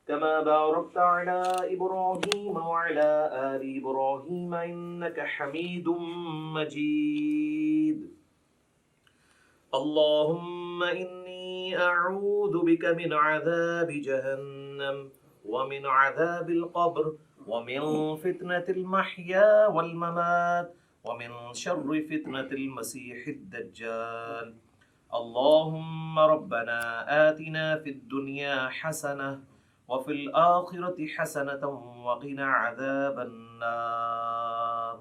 Speaker 1: كما باركت على إبراهيم وعلى آل إبراهيم إنك حميد مجيد. اللهم إني أعوذ بك من عذاب جهنم ومن عذاب القبر ومن فتنة المحيا والممات ومن شر فتنة المسيح الدجال. اللهم ربنا آتنا في الدنيا حسنة وفي الآخرة حسنة وقنا عذاب النار.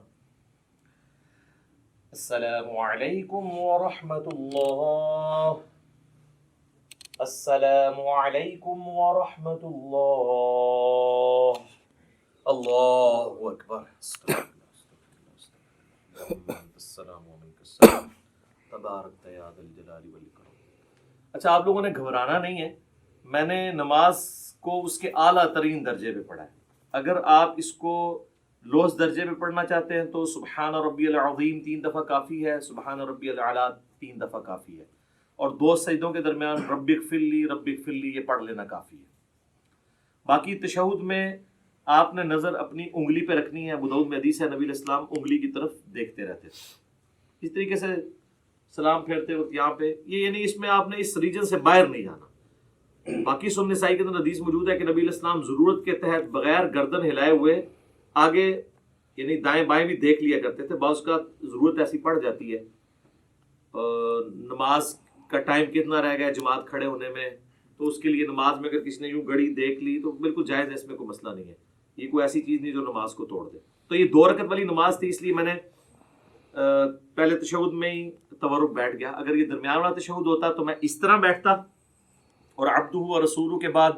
Speaker 1: السلام علیکم ورحمۃ اللہ. السلام علیکم ورحمۃ اللہ. اللہ اکبر. السلام علیکم تبارک یا ذا الجلال والاکرام. اچھا، آپ لوگوں نے گھبرانا نہیں ہے. میں نے نماز کو اس کے اعلیٰ ترین درجے پہ پڑھا ہے. اگر آپ اس کو لوز درجے پہ پڑھنا چاہتے ہیں تو سبحان ربی العظیم 3 دفعہ کافی ہے، سبحان ربی الاعلیٰ 3 دفعہ کافی ہے، اور 2 سجدوں کے درمیان رب اغفر لی یہ پڑھ لینا کافی ہے. باقی تشہد میں آپ نے نظر اپنی انگلی پہ رکھنی ہے. ابو داؤد میں حدیث ہے نبی علیہ السلام انگلی کی طرف دیکھتے رہتے تھے. اس طریقے سے سلام پھیرتے وقت یہاں پہ یہ یعنی اس میں آپ نے اس ریجن سے باہر نہیں جانا. باقی سنن نسائی کے اندر حدیث موجود ہے کہ نبی علیہ السلام ضرورت کے تحت بغیر گردن ہلائے ہوئے آگے یعنی دائیں بائیں بھی دیکھ لیا کرتے تھے. بعض کا ضرورت ایسی پڑ جاتی ہے، نماز کا ٹائم کتنا رہ گیا جماعت کھڑے ہونے میں، تو اس کے لیے نماز میں اگر کسی نے یوں گھڑی دیکھ لی تو بالکل جائز ہے، اس میں کوئی مسئلہ نہیں ہے. یہ کوئی ایسی چیز نہیں جو نماز کو توڑ دے. تو یہ 2 رکعت والی نماز تھی، اس لیے میں نے پہلے تشہد میں ہی تورک بیٹھ گیا. اگر یہ درمیان والا تشہد ہوتا تو میں اس طرح بیٹھتا اور عبدہ و رسولہ کے بعد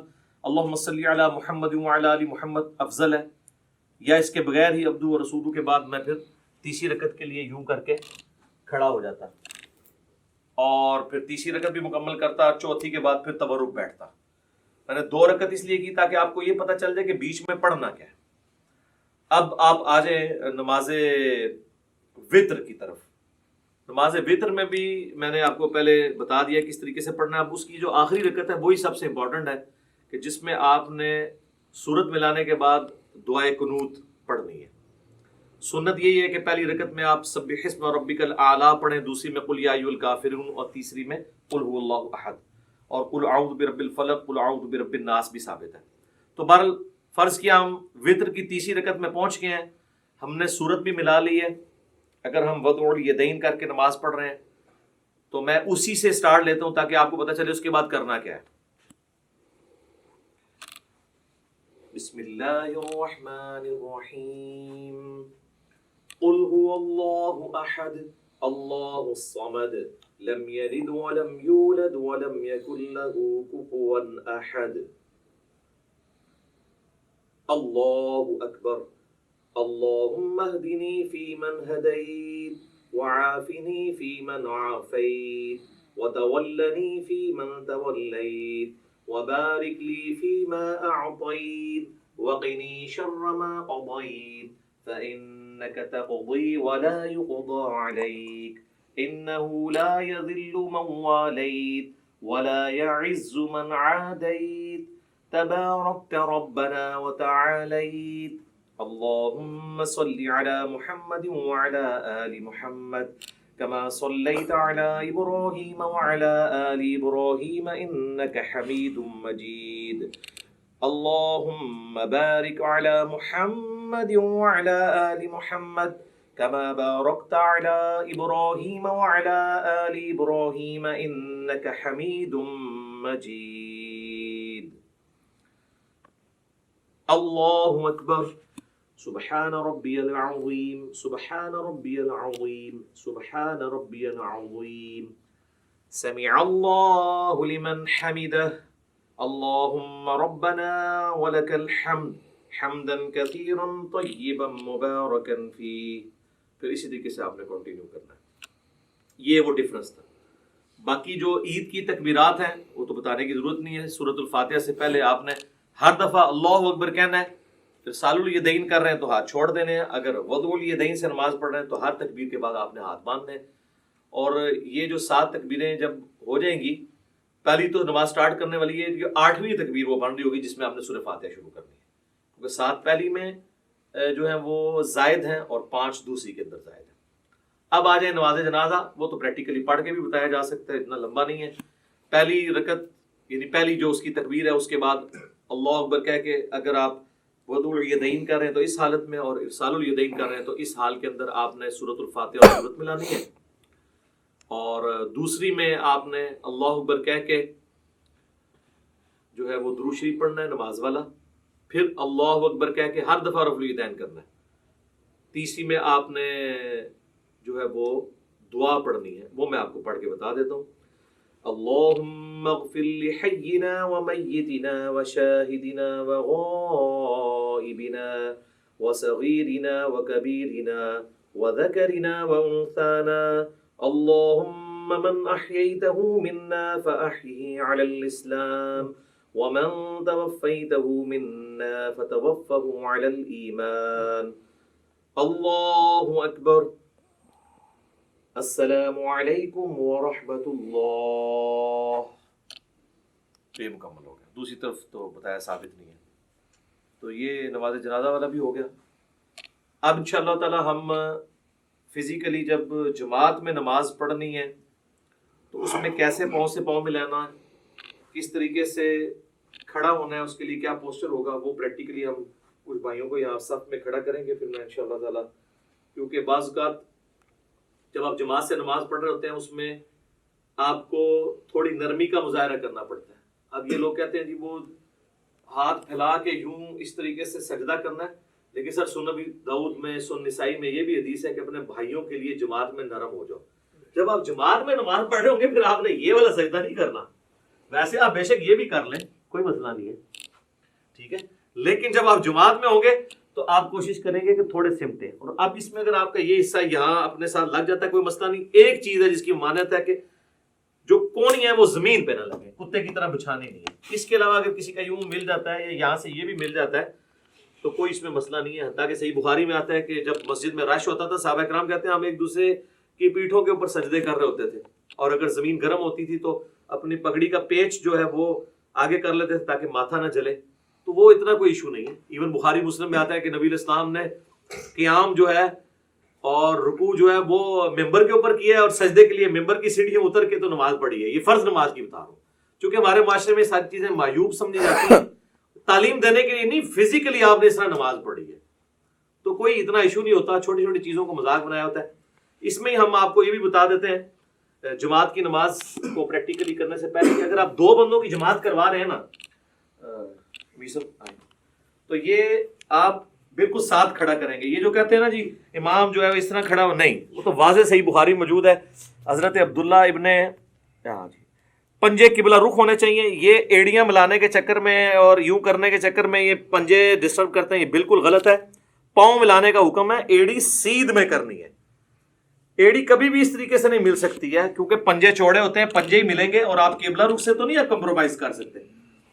Speaker 1: اللہم صلی علی محمد وعلی آل محمد افضل ہے، یا اس کے بغیر ہی عبدہ و رسولہ کے بعد میں پھر تیسری رکعت کے لیے یوں کر کے کھڑا ہو جاتا اور پھر تیسری رکعت بھی مکمل کرتا، چوتھی کے بعد پھر تورک بیٹھتا. میں نے 2 رکعت اس لیے کی تاکہ آپ کو یہ پتہ چل جائے کہ بیچ میں پڑھنا کیا ہے. اب آپ آ جائیں نماز وطر کی طرف. نماز وطر میں بھی میں نے آپ کو پہلے بتا دیا کس طریقے سے پڑھنا ہے. اب اس کی جو آخری رکعت ہے وہی سب سے امپورٹنٹ ہے کہ جس میں آپ نے سورت ملانے کے بعد دعائے قنوت پڑھنی ہے. سنت یہی ہے کہ پہلی رکعت میں آپ سبح اسم ربک الاعلیٰ پڑھیں، دوسری میں قل یا ایھا الکافرون، اور تیسری میں قل ھو اللہ احد، اور قل اعوذ برب الفلق، قل اعوذ برب الناس بھی ثابت ہے. تو بہرحال فرض کیا ہم وطر کی تیسری رکعت میں پہنچ گئے ہیں، ہم نے سورت بھی ملا لی ہے. اگر ہم وضع الیدین کر کے نماز پڑھ رہے ہیں تو میں اسی سے سٹارٹ لیتا ہوں تاکہ آپ کو پتہ چلے اس کے بعد کرنا کیا ہے. بسم اللہ الرحمن الرحیم. قل هو اللہ احد اللہ الصمد لم یلد ولم یولد ولم یکن له کفوا احد. اللہ اکبر. اللهم اهدني فيمن هديت وعافني فيمن عافيت وتولني فيمن توليت وبارك لي فيما أعطيت وقني شر ما قضيت فإنك تقضي ولا يقضى عليك إنه لا يذل من واليت ولا يعز من عاديت تباركت ربنا وتعاليت اللهم صل على محمد وعلى آل محمد كما صليت على إبراهيم وعلى آل إبراهيم إنك حميد مجيد اللهم بارك على محمد وعلى آل محمد كما باركت على إبراهيم وعلى آل إبراهيم إنك حميد مجيد الله أكبر سبحان ربي العظيم سبحان ربي العظيم سبحان ربي العظيم سمع الله لمن حمده اللهم ربنا ولك الحمد حمدا كثيرا طيبا مباركا فيه. پھر اسی طریقے سے آپ نے کنٹینیو کرنا ہے. یہ وہ ڈفرنس تھا. باقی جو عید کی تکبیرات ہیں وہ تو بتانے کی ضرورت نہیں ہے. سورۃ الفاتحہ سے پہلے آپ نے ہر دفعہ اللہ اکبر کہنا ہے. پھر سال الیدین کر رہے ہیں تو ہاتھ چھوڑ دینے ہیں. اگر وضع الیدین سے نماز پڑھ رہے ہیں تو ہر تکبیر کے بعد آپ نے ہاتھ باندھنے ہیں. اور یہ جو 7 تکبیریں جب ہو جائیں گی، پہلی تو نماز سٹارٹ کرنے والی ہے، جو 8ویں تکبیر وہ بن رہی ہوگی جس میں آپ نے سورہ فاتحہ شروع کرنی ہے، کیونکہ 7 پہلی میں جو ہیں وہ زائد ہیں اور 5 دوسری کے اندر زائد ہیں. اب آ جائیں نماز جنازہ. وہ تو پریکٹیکلی پڑھ کے بھی بتایا جا سکتا ہے، اتنا لمبا نہیں ہے. پہلی رکعت یعنی پہلی جو اس کی تکبیر ہے، اس کے بعد اللہ اکبر کہہ کے اگر آپ وضع الیدین کر رہے ہیں تو اس حالت میں، اور ارسال الیدین کر رہے ہیں تو اس حال کے اندر آپ نے سورۃ الفاتحہ اور سورت ملانی ہے. اور دوسری میں آپ نے اللہ اکبر کہہ کے جو ہے وہ درود شریف پڑھنا ہے نماز والا. پھر اللہ اکبر کہہ کے ہر دفعہ رفع الیدین کرنا ہے. تیسری میں آپ نے جو ہے وہ دعا پڑھنی ہے، وہ میں آپ کو پڑھ کے بتا دیتا ہوں. اللہم اغفر لحینا ومیتنا وشاہدنا وغائبنا وصغیرنا وکبیرنا وذکرنا وانثانا اللہم من احییتہ منا فاحیہ علی الاسلام ومن توفیتہ منا فتوفہ علی الایمان. اللہ اکبر. السلام علیکم ورحمۃ اللہ. تو یہ مکمل ہو گیا. دوسری طرف تو بتایا ثابت نہیں ہے. تو یہ نماز جنازہ والا بھی ہو گیا. اب انشاءاللہ تعالی ہم فزیکلی جب جماعت میں نماز پڑھنی ہے تو اس میں کیسے پاؤں سے پاؤں ملانا ہے، کس طریقے سے کھڑا ہونا ہے، اس کے لیے کیا پوسچر ہوگا، وہ پریکٹیکلی ہم کچھ بھائیوں کو یہاں صف میں کھڑا کریں گے. پھر میں انشاءاللہ تعالی، کیونکہ بعض اوقات جب آپ جماعت سے نماز پڑھ رہے ہوتے ہیں اس میں آپ کو تھوڑی نرمی کا مظاہرہ کرنا پڑتا ہے. اب یہ لوگ کہتے ہیں جی وہ ہاتھ پھیلا کے یوں اس طریقے سے سجدہ کرنا ہے، لیکن سر سنن ابی داؤد میں، سنن نسائی میں یہ بھی حدیث ہے کہ اپنے بھائیوں کے لیے جماعت میں نرم ہو جاؤ. جب آپ جماعت میں نماز پڑھ رہے ہوں گے پھر آپ نے یہ والا سجدہ نہیں کرنا. ویسے آپ بے شک یہ بھی کر لیں، کوئی مسئلہ نہیں ہے، ٹھیک ہے، لیکن جب آپ جماعت میں ہوں گے تو آپ کوشش کریں گے کہ تھوڑے سمٹیں. اور اب اس میں اگر آپ کا یہ حصہ یہاں اپنے ساتھ لگ جاتا ہے کوئی مسئلہ نہیں. ایک چیز ہے جس کی مانت ہے کہ جو کونی ہے وہ زمین پہ نہ لگے، کتے کی طرح بچھانے نہیں ہے. اس کے علاوہ اگر کسی کا یوں مل جاتا ہے یا یہاں سے یہ بھی مل جاتا ہے تو کوئی اس میں مسئلہ نہیں ہے. حتیٰ کہ صحیح بخاری میں آتا ہے کہ جب مسجد میں رش ہوتا تھا صحابہ کرام کہتے ہیں ہم ایک دوسرے کی پیٹھوں کے اوپر سجدے کر رہے ہوتے تھے، اور اگر زمین گرم ہوتی تھی تو اپنی پگڑی کا پیچ جو ہے وہ آگے کر لیتے تھے تاکہ ماتھا نہ جلے. تو وہ اتنا کوئی ایشو نہیں ہے. ایون بخاری مسلم میں آتا ہے کہ نبی علیہ السلام نے قیام جو ہے اور رکوع جو ہے وہ ممبر کے اوپر کیا ہے، اور سجدے کے لیے ممبر کی سیڑھیاں اتر کے تو نماز پڑھی ہے. یہ فرض نماز کی بتا رہا ہوں، چونکہ ہمارے معاشرے میں ساری چیزیں معیوب سمجھی جاتی ہیں. تعلیم دینے کے لیے نہیں، فزیکلی آپ نے اس طرح نماز پڑھی ہے تو کوئی اتنا ایشو نہیں ہوتا. چھوٹی چھوٹی چیزوں کو مذاق بنایا ہوتا ہے. اس میں ہی ہم آپ کو یہ بھی بتا دیتے ہیں جماعت کی نماز کو پریکٹیکلی کرنے سے پہلے کہ اگر آپ 2 بندوں کی جماعت کروا رہے ہیں نا تو یہ آپ بالکل ساتھ کھڑا کریں گے. یہ جو کہتے ہیں نا جی امام جو ہے اس طرح کھڑا ہو، نہیں، وہ تو واضح صحیح بخاری موجود ہے. حضرت عبداللہ ابن پنجے قبلہ رخ ہونے چاہیے. یہ ایڑیاں ملانے کے چکر میں اور یوں کرنے کے چکر میں یہ پنجے ڈسٹرب کرتے ہیں، یہ بالکل غلط ہے. پاؤں ملانے کا حکم ہے، ایڑی سیدھ میں کرنی ہے. ایڑی کبھی بھی اس طریقے سے نہیں مل سکتی ہے کیونکہ پنجے چوڑے ہوتے ہیں، پنجے ہی ملیں گے اور آپ قبلہ رخ سے تو نہیں آپ کمپرومائز کر سکتے.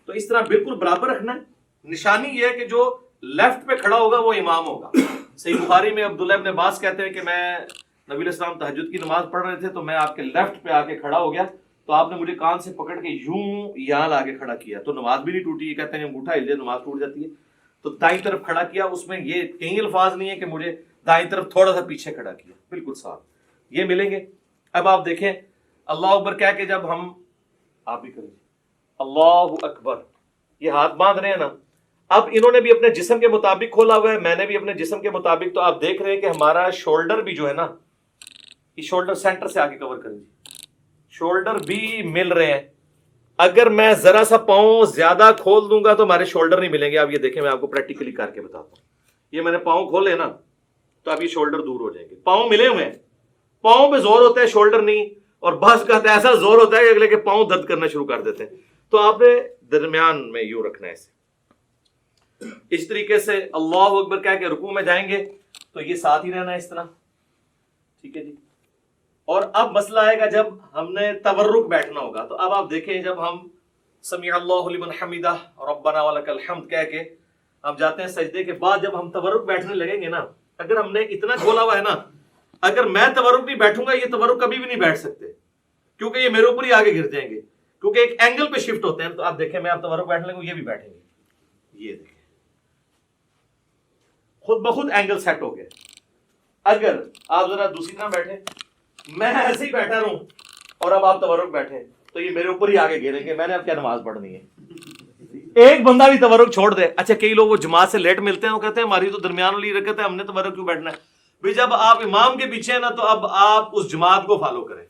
Speaker 1: تو اس طرح بالکل برابر رکھنا ہے. نشانی یہ ہے کہ جو لیفٹ پہ کھڑا ہوگا وہ امام ہوگا. صحیح بخاری میں عبداللہ ابن عباس کہتے ہیں کہ میں نبی علیہ السلام تہجد کی نماز پڑھ رہے تھے تو میں آپ کے لیفٹ پہ آ کے کھڑا ہو گیا تو آپ نے مجھے کان سے پکڑ کے یوں یہاں لا کے کھڑا کیا تو نماز بھی نہیں ٹوٹی. یہ کہتے ہیں انگوٹھا ہل جائے نماز ٹوٹ جاتی ہے. تو دائیں طرف کھڑا کیا, اس میں یہ کئی الفاظ نہیں ہے کہ مجھے دائیں طرف تھوڑا سا پیچھے کھڑا کیا, بالکل صاف یہ ملیں گے. اب آپ دیکھیں اللہ اکبر کیا کہ جب ہم, آپ بھی کریں اللہ اکبر, یہ ہاتھ باندھ رہے ہیں نا, اب انہوں نے بھی اپنے جسم کے مطابق کھولا ہوا ہے, میں نے بھی اپنے جسم کے مطابق. تو آپ دیکھ رہے ہیں کہ ہمارا شولڈر بھی جو ہے نا, یہ شولڈر سینٹر سے آگے کور کریں, شولڈر بھی مل رہے ہیں. اگر میں ذرا سا پاؤں زیادہ کھول دوں گا تو ہمارے شولڈر نہیں ملیں گے. آپ یہ دیکھیں میں آپ کو پریکٹیکلی کر کے بتاتا ہوں. یہ میں نے پاؤں کھولے نا تو اب یہ شولڈر دور ہو جائیں گے. پاؤں ملے ہوئے ہیں, پاؤں پہ زور ہوتا ہے شولڈر نہیں, اور بعض کا ایسا زور ہوتا ہے کہ اگلے کے پاؤں درد کرنا شروع کر دیتے ہیں. تو آپ نے درمیان میں یوں رکھنا ہے اسے, اس طریقے سے اللہ اکبر کہہ کے رکوع میں جائیں گے تو یہ ساتھ ہی رہنا ہے اس طرح, ٹھیک ہے جی. اور اب مسئلہ آئے گا جب ہم نے تورک بیٹھنا ہوگا. تو اب آپ دیکھیں جب ہم سمیع اللہ لمن حمیدہ ربنا ولک الحمد کہہ کے ہم جاتے ہیں سجدے کے بعد, جب ہم تورک بیٹھنے لگیں گے نا, اگر ہم نے اتنا کھولا ہوا ہے نا, اگر میں تورک نہیں بیٹھوں گا یہ تورک کبھی بھی نہیں بیٹھ سکتے, کیونکہ یہ میرے اوپر ہی آگے گر جائیں گے, کیونکہ ایک اینگل پہ شفٹ ہوتے ہیں. تو آپ دیکھیں میں آپ تورک بیٹھنے لگوں, یہ بھی بیٹھیں گے, یہ دیکھیں خود بخود اینگل سیٹ ہو گیا. اگر آپ ذرا دوسری طرح بیٹھیں, میں ایسے ہی بیٹھا رہوں اور اب آپ تورک بیٹھیں تو یہ میرے اوپر ہی آگے گریں گے. میں نے اب کیا نماز پڑھنی ہے؟ ایک بندہ بھی تورک چھوڑ دے. اچھا کئی لوگ وہ جماعت سے لیٹ ملتے ہیں, وہ کہتے ہیں ہماری تو درمیان والی رکعت ہے, ہم نے تورک کیوں بیٹھنا ہے؟ بھئی جب آپ امام کے پیچھے ہیں نا تو اب آپ اس جماعت کو فالو کریں.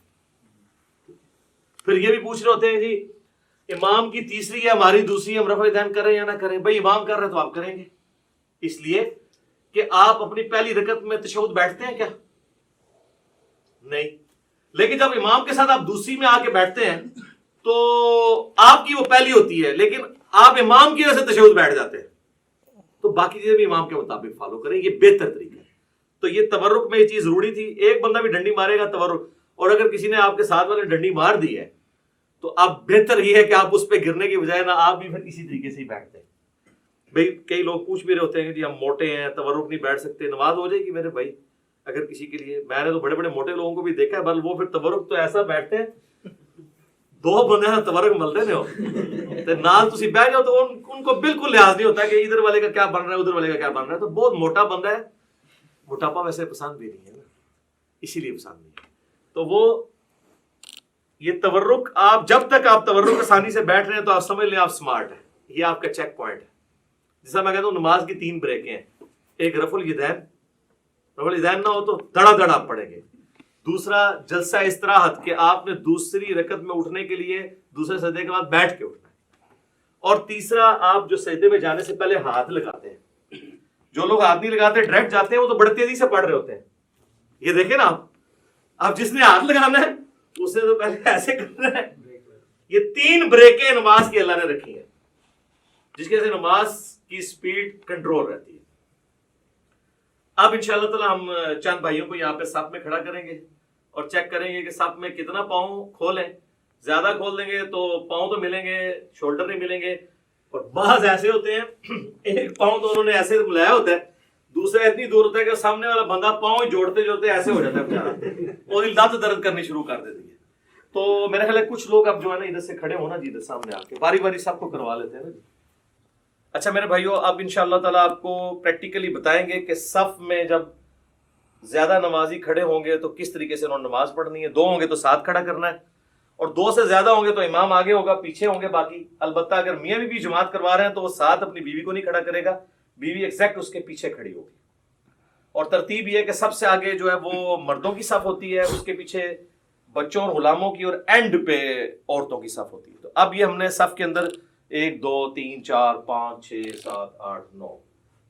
Speaker 1: پھر یہ بھی پوچھ رہے ہوتے ہیں جی امام کی تیسری ہے ہماری دوسری, ہم رفع دین کریں یا نہ کریں؟ بھئی امام کر رہے تو آپ کریں گے, اس لیے کہ آپ اپنی پہلی رکعت میں تشہد بیٹھتے ہیں کیا؟ نہیں. لیکن جب امام کے ساتھ آپ دوسری میں آ کے بیٹھتے ہیں تو آپ کی وہ پہلی ہوتی ہے, لیکن آپ امام کی وجہ سے تشہد بیٹھ جاتے ہیں, تو باقی چیزیں بھی امام کے مطابق فالو کریں, یہ بہتر طریقہ ہے. تو یہ تورک میں یہ چیز ضروری تھی. ایک بندہ بھی ڈنڈی مارے گا تورک, اور اگر کسی نے آپ کے ساتھ والے ڈنڈی مار دی ہے تو اب بہتر یہ ہے کہ آپ اس پہ گرنے کی بجائے نا آپ بھی پھر اسی طریقے سے ہی بیٹھتے ہیں. بھئی کئی لوگ پوچھ بھی رہے ہوتے ہیں کہ جی ہم موٹے ہیں تورک نہیں بیٹھ سکتے, نماز ہو جائے گی میرے بھائی اگر کسی کے لیے. میں نے تو بڑے بڑے موٹے لوگوں کو بھی دیکھا ہے, بل وہ پھر تورک تو ایسا بیٹھتے ہیں, دو بندے ہیں تورک ملتے نہیں ہو نال تسی بیٹھ جاؤ تو ان کو بالکل لحاظ نہیں ہوتا کہ ادھر والے کا کیا بن رہا ہے ادھر والے کا کیا بن رہا ہے. تو بہت موٹا بندہ ہے, موٹاپا ویسے پسند بھی نہیں ہے نا, اسی لیے پسند نہیں ہے. تو وہ یہ تورک, آپ جب تک آپ تورک آسانی سے بیٹھ رہے ہیں تو آپ سمجھ لیں آپ سمارٹ ہیں, یہ آپ کا چیک پوائنٹ ہے. جیسا میں کہتا ہوں نماز کی 3 بریکیں ہیں, ایک رفع الیدین, رفع الیدین نہ ہو تو دڑا دڑا آپ پڑھیں گے. دوسرا جلسہ استراحت کہ آپ نے دوسری رکعت میں اٹھنے کے لیے دوسرے سجدے کے بعد بیٹھ کے اٹھنا ہے. اور تیسرا آپ جو سجدے میں جانے سے پہلے ہاتھ لگاتے ہیں, جو لوگ ہاتھ نہیں لگاتے ڈائریکٹ جاتے ہیں وہ تو بڑی تیزی سے پڑھ رہے ہوتے ہیں. یہ دیکھیں نا آپ جس نے ہاتھ لگانا ہے اس نے تو پہلے ایسے کرنا ہے. یہ 3 بریکیں نماز کی اللہ نے رکھی ہیں جس کے سے نماز کی سپیڈ کنٹرول رہتی ہے. اب انشاءاللہ تعالی ہم چند بھائیوں کو یہاں پہ صف میں کھڑا کریں گے اور چیک کریں گے کہ صف میں کتنا پاؤں کھولیں. زیادہ کھول دیں گے تو پاؤں تو ملیں گے, شولڈر نہیں ملیں گے. اور بعض ایسے ہوتے ہیں ایک پاؤں تو انہوں نے ایسے ملایا ہوتا ہے, دوسرا اتنی دور ہوتا ہے کہ سامنے والا بندہ پاؤں جوڑتے جوڑتے ایسے ہو جاتا ہے بیچارہ, اور لت درد کرنی شروع کر دیتی ہے. تو میرے خیال ہے کچھ لوگ اب جو ہے نا ادھر سے کھڑے ہونا جی ادھر سامنے آ کے باری باری سب کو کروا لیتے ہیں نا. اچھا میرے بھائیو, اب انشاءاللہ تعالیٰ آپ کو پریکٹیکلی بتائیں گے کہ صف میں جب زیادہ نمازی کھڑے ہوں گے تو کس طریقے سے انہوں نے نماز پڑھنی ہے. 2 ہوں گے تو ساتھ کھڑا کرنا ہے, اور 2 سے زیادہ ہوں گے تو امام آگے ہوگا, پیچھے ہوں گے باقی. البتہ اگر میاں بیوی جماعت کروا رہے ہیں تو وہ ساتھ اپنی بیوی کو نہیں کھڑا کرے گا, بیوی ایگزیکٹ اس کے پیچھے کھڑی ہوگی. اور ترتیب یہ ہے کہ سب سے آگے جو ہے وہ مردوں کی صف ہوتی ہے, اس کے پیچھے بچوں اور غلاموں کی, اور اینڈ پہ عورتوں کی صف ہوتی ہے. تو اب یہ ہم نے صف کے اندر 1 2 3 4 5 6 7 8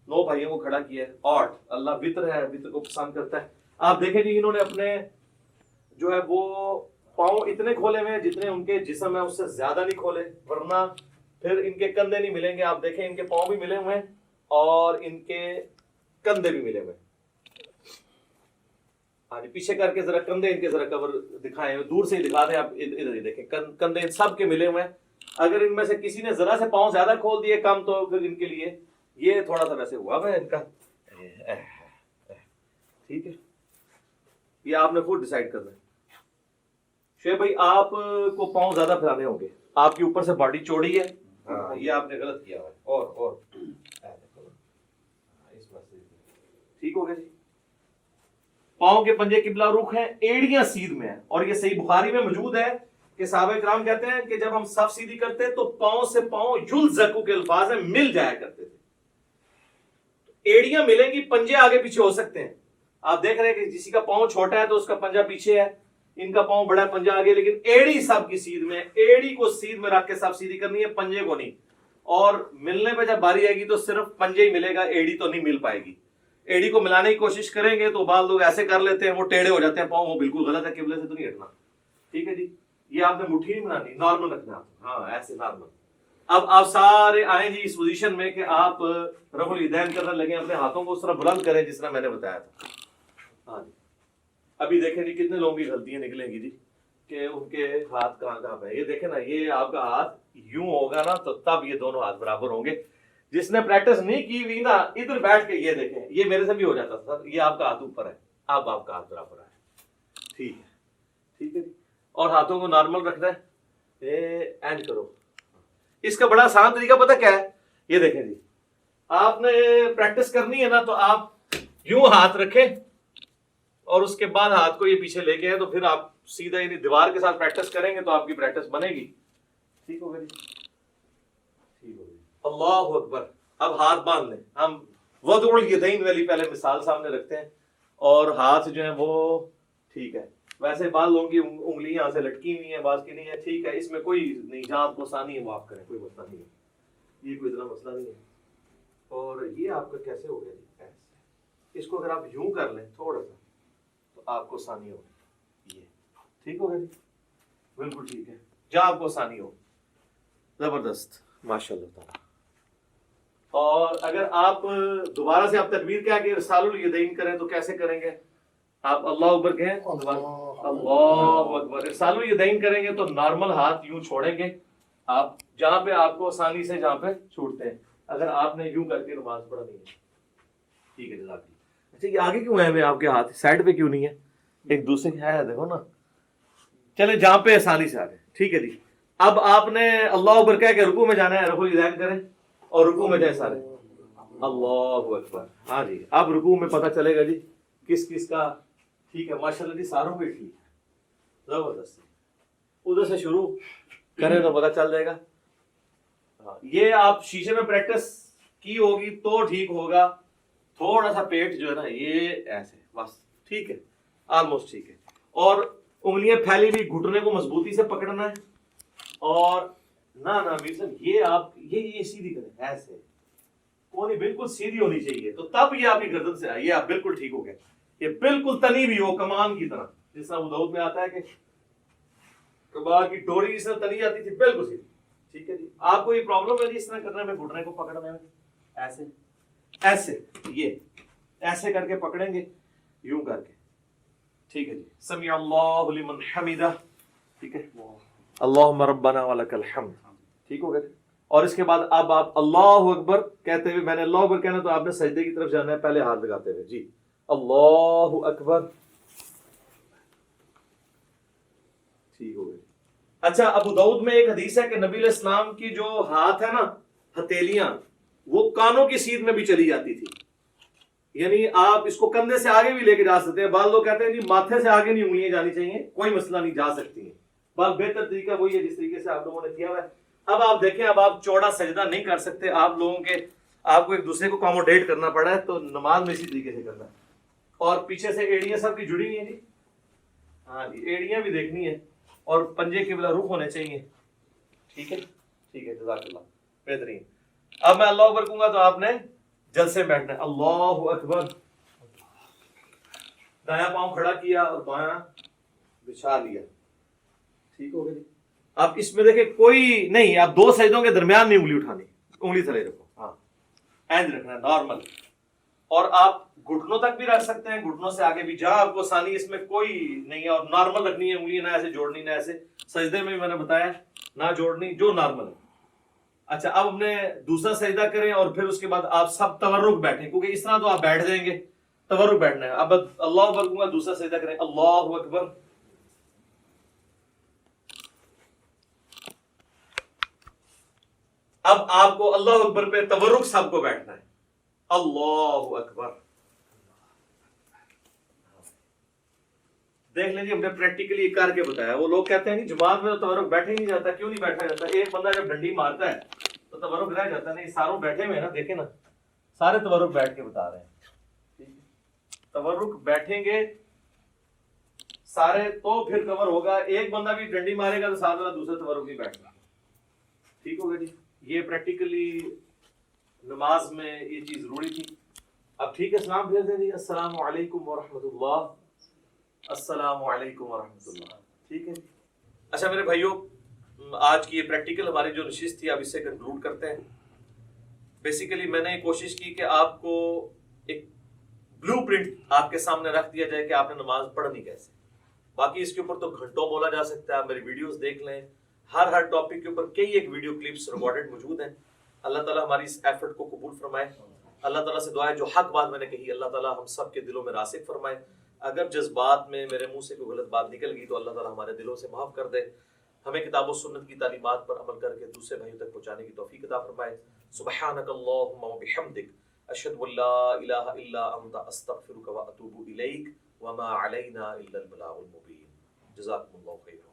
Speaker 1: 9 بھائیوں کو کھڑا کیا ہے. 8 اللہ وطر ہے, وطر کو پسند کرتا ہے. آپ دیکھیں جی انہوں نے اپنے جو ہے وہ پاؤں اتنے کھولے ہوئے ہیں جتنے ان کے جسم ہے اس سے زیادہ نہیں کھولے, ورنہ پھر ان کے کندھے نہیں ملیں گے. آپ دیکھیں ان کے پاؤں بھی ملے ہوئے ہیں اور ان کے کندھے بھی ملے ہوئے ہیں. ہاں جی پیچھے کر کے ذرا کندھے ان کے ذرا کور دکھائیں, دور سے ہی دکھا دیں آپ, ادھر ہی دیکھیں کندھے ان سب کے ملے ہوئے ہیں. اگر ان میں سے کسی نے ذرا سے پاؤں زیادہ کھول دیے کم تو پھر ان کے لیے یہ تھوڑا سا ویسے ہوا ہے ان کا, ٹھیک ہے. یہ آپ نے خود ڈیسائیڈ کرنا ہے. شعیب بھائی آپ کو پاؤں زیادہ پھیلانے ہوں گے، آپ کی اوپر سے باڈی چوڑی ہے، ہاں یہ آپ نے غلط کیا ہوا ہے، اور ٹھیک ہو گیا جی. پاؤں کے پنجے قبلہ رخ ہیں، ایڑیاں سیدھ میں ہیں، اور یہ صحیح بخاری میں موجود ہے کہ صحابہ کرام کہتے ہیں کہ جب ہم صف سیدھی کرتے تو پاؤں سے پاؤں یلزقو کے الفاظ ہیں، مل جایا کرتے تھے. ایڑیاں ملیں گی، پنجے آگے پیچھے ہو سکتے ہیں. آپ دیکھ رہے ہیں کہ کسی کا پاؤں چھوٹا ہے تو اس کا پنجہ پیچھے ہے، ان کا پاؤں بڑا ہے پنجہ آگے، لیکن ایڑی سب کی سیدھ میں، ایڑی کو سیدھ میں رکھ کے سب سیدھی کرنی ہے، پنجے کو نہیں. اور ملنے پہ جب باری آئے گی تو صرف پنجے ہی ملے گا، ایڑی تو نہیں مل پائے گی. ایڑی کو ملانے کی کوشش کریں گے تو بعض لوگ ایسے کر لیتے ہیں، وہ ٹیڑھے ہو جاتے ہیں پاؤں، وہ بالکل غلط ہے، قبلے سے تو نہیں ہٹنا. ٹھیک ہے جی، یہ آپ نے مٹھی نہیں بنانی، نارمل رکھنا، ہاں ایسے نارمل. اب آپ سارے آئیں جی اس پوزیشن میں کہ آپ رفع الیدین کرنے لگے، اپنے ہاتھوں کو اس طرح بلند کریں جس طرح میں نے بتایا تھا. ہاں جی، ابھی دیکھیں جی کتنے لوگوں کی غلطیاں نکلیں گی جی کہ ان کے ہاتھ کہاں کہاں پہ. یہ دیکھیں نا، یہ آپ کا ہاتھ یوں ہوگا نا تو تب یہ دونوں ہاتھ برابر ہوں گے. جس نے پریکٹس نہیں کی ہوئی نا، ادھر بیٹھ کے یہ دیکھیں، یہ میرے سے بھی ہو جاتا تھا سر، یہ آپ کا ہاتھ اوپر ہے، اب آپ کا ہاتھ برابر ہے. ٹھیک ہے، ٹھیک ہے جی. اور ہاتھوں کو نارمل رکھنا ہے، اینڈ کرو. اس کا بڑا آسان طریقہ پتہ کیا ہے؟ یہ دیکھیں جی، آپ نے پریکٹس کرنی ہے نا تو آپ یوں ہاتھ رکھیں اور اس کے بعد ہاتھ کو یہ پیچھے لے کے ہیں تو پھر آپ سیدھا یعنی دیوار کے ساتھ پریکٹس کریں گے تو آپ کی پریکٹس بنے گی. ٹھیک ہوگا جی، ٹھیک ہوگی. اللہ اکبر. اب ہاتھ باندھ لیں. ہم وضع الیدین والی پہلے مثال سامنے رکھتے ہیں، اور ہاتھ جو ہیں وہ ٹھیک ہے. ویسے بعض لوگوں کی انگلیاں یہاں سے لٹکی ہوئی ہیں، بعض کی نہیں ہے. ٹھیک ہے، اس میں کوئی نہیں، جہاں آپ کو آسانی ہے وہ آپ کریں، کوئی مسئلہ نہیں ہے، یہ کوئی اتنا مسئلہ نہیں ہے. اور یہ آپ کا کیسے ہو گیا جی؟ ایسے اس کو اگر آپ یوں کر لیں تھوڑا سا تو آپ کو آسانی ہوگی. یہ ٹھیک ہوگا جی، بالکل ٹھیک ہے، جہاں آپ کو آسانی ہو. زبردست، ماشاء اللہ تعالیٰ. اور اگر آپ دوبارہ سے آپ تکبیر کیا کہ ارسال الیدین کریں تو کیسے کریں گے؟ آپ اللہ اکبر کہیں، اللہ اکبر. ارسال الیدین کریں گے تو نارمل ہاتھ یوں چھوڑیں گے آپ، جہاں پہ آپ کو آسانی سے جہاں پہ چھوٹتے ہیں. اگر آپ نے یوں کر کے نماز پڑھنی ہے. ٹھیک ہے جزاک اللہ. اچھا یہ آگے کیوں ہے آپ کے ہاتھ سائڈ پہ کیوں نہیں ہے؟ ایک دوسرے کے ہے، دیکھو نا. چلے جہاں پہ آسانی سے آ گئے. ٹھیک ہے جی. اب آپ نے اللہ اکبر کہہ کے رکوع میں جانا ہے، رفع الیدین کریں اور رکوع میں جائیں سارے. اللہ اکبر. ہاں جی، اب رکوع میں پتہ چلے گا جی کس کس کا ٹھیک ہے. ماشاء اللہ جی، ساروں پہ ٹھیک ہے، زبردست. ادھر سے شروع کریں تو پتہ چل جائے گا. یہ آپ شیشے میں پریکٹس کی ہوگی تو ٹھیک ہوگا. تھوڑا سا پیٹ جو ہے نا یہ ایسے بس ٹھیک ہے، آلموسٹ ٹھیک ہے. اور انگلیاں پھیلی ہوئی، گھٹنے کو مضبوطی سے پکڑنا ہے. اور نہ میر صاحب یہ آپ یہ سیدھی کریں ایسے، وہ نہیں، بالکل سیدھی ہونی چاہیے تو تب یہ آپ کی گردن سے آئی. یہ آپ بالکل ٹھیک ہو گئے. یہ بالکل تنی بھی ہو کمان کی طرح، جس طرح ابو داؤد میں آتا ہے کہ کباغ کی ڈوری جس طرح تنی جاتی تھی، بالکل سیدھی. ٹھیک ہے جی. آپ کو یہ پرابلم ہے جی اس طرح کرنے میں، گھٹنے کو پکڑنے میں، ایسے ایسے یہ ایسے کر کے پکڑیں گے، یوں کر کے. ٹھیک ہے جی. سمیع اللہ لمن حمیدہ. ٹھیک ہے، اللہم ربنا ولک الحمد. ٹھیک ہو گیا. اور اس کے بعد اب آپ اللہ اکبر کہتے ہوئے، میں نے اللہ اکبر کہنا تو آپ نے سجدے کی طرف جانا ہے پہلے ہاتھ لگاتے ہوئے. جی اللہ اکبر. ٹھیک ہو گیا. اچھا، ابو داؤد میں ایک حدیث ہے کہ نبی علیہ السلام کی جو ہاتھ ہے نا، ہتھیلیاں، وہ کانوں کی سیدھ میں بھی چلی جاتی تھی. یعنی آپ اس کو کندھے سے آگے بھی لے کے جا سکتے ہیں. بعض لوگ کہتے ہیں جی ماتھے سے آگے نہیں انگلیاں جانی چاہیے، کوئی مسئلہ نہیں، جا سکتی ہیں. بس بہتر طریقہ وہی ہے جس طریقے سے آپ لوگوں نے کیا ہوا ہے. اب آپ دیکھیں، اب آپ چوڑا سجدہ نہیں کر سکتے، آپ لوگوں کے آپ کو ایک دوسرے کو اکوموڈیٹ کرنا پڑا ہے، تو نماز میں اسی طریقے سے کرنا ہے. اور پیچھے سے ایڑیاں سب کی جڑی ہیں جی. ہاں جی، ایڑیاں بھی دیکھنی ہے اور پنجے قبلہ رخ ہونے چاہیے. ٹھیک ہے، ٹھیک ہے، جزاک اللہ، بہترین. اب میں اللہ اکبر کہوں گا تو آپ نے جلسے میں بیٹھنا ہے. اللہ اکبر. دایاں پاؤں کھڑا کیا اور بایاں بچھا لیا. ٹھیک ہو گیا جی. اب اس میں دیکھیں کوئی نہیں، آپ دو سجدوں کے درمیان نہیں انگلی اٹھانی، انگلی تھلے رکھو. ہاں، اینج رکھنا ہے نارمل. اور آپ گھٹنوں تک بھی رکھ سکتے ہیں، گھٹنوں سے آگے بھی، جہاں آپ کو آسانی، اس میں کوئی نہیں ہے. اور نارمل رکھنی ہے انگلی، نہ ایسے جوڑنی، نہ ایسے. سجدے میں بھی میں نے بتایا نہ جوڑنی، جو نارمل ہے. اچھا، اب ہم نے دوسرا سجدہ کریں اور پھر اس کے بعد آپ سب تورک بیٹھیں، کیونکہ اس طرح تو آپ بیٹھ جائیں گے، تورک بیٹھنا ہے. اب اللہ اکبر کہوں گا، دوسرا سجدہ کریں. اللہ اکبر. اب آپ کو اللہ اکبر پہ تورک سب کو بیٹھنا ہے. اللہ اکبر. دیکھ لیجیے ہم نے پریکٹیکلی کر کے بتایا. وہ لوگ کہتے ہیں کہ جماعت میں تو تورک بیٹھے ہی نہیں جاتا. کیوں نہیں بیٹھا جاتا؟ ایک بندہ جب ڈنڈی مارتا ہے تو تورک رہ جاتا ہے. نہیں، ساروں بیٹھے ہوئے نا، دیکھیں نا سارے تورک بیٹھ کے بتا رہے ہیں. تورک بیٹھیں گے سارے تو پھر کور ہوگا. ایک بندہ بھی ڈنڈی مارے گا تو ساتھ والا دوسرا تورک نہیں بیٹھنا. ٹھیک ہوگا جی. یہ پریکٹیکلی نماز میں یہ چیز ضروری تھی. اب ٹھیک ہے، سلام بھیج دیں جی. السلام علیکم ورحمۃ اللہ. السلام علیکم ورحمۃ اللہ. ٹھیک ہے. اچھا میرے بھائیوں، آج کی یہ پریکٹیکل ہماری جو نشست تھی اب اس سے کنکلوڈ کرتے ہیں. بیسیکلی میں نے یہ کوشش کی کہ آپ کو ایک بلو پرنٹ آپ کے سامنے رکھ دیا جائے کہ آپ نے نماز پڑھنی کیسے. باقی اس کے اوپر تو گھنٹوں بولا جا سکتا ہے. آپ میری ویڈیوز دیکھ لیں، ہر ٹاپک کے اوپر کئی ایک ویڈیو کلپس ریکارڈڈ موجود ہیں. اللہ تعالیٰ ہماری اس ایفرٹ کو قبول فرمائے. اللہ تعالیٰ سے دعا ہے جو حق بات میں نے کہی اللہ تعالیٰ ہم سب کے دلوں میں راسخ فرمائے. اگر جذبات میں میرے منہ سے کوئی غلط بات نکل گئی تو اللہ تعالیٰ ہمارے دلوں سے معاف کر دے. ہمیں کتاب و سنت کی تعلیمات پر عمل کر کے دوسرے بھائیوں تک پہنچانے کی توفیق عطا فرمائے. سبحانک اللہم و بحمدک اشہد ان لا الہ الا انت استغفرک و اتوب الیک وما علینا الا البلاغ المبین. جزاکم اللہ خیرا.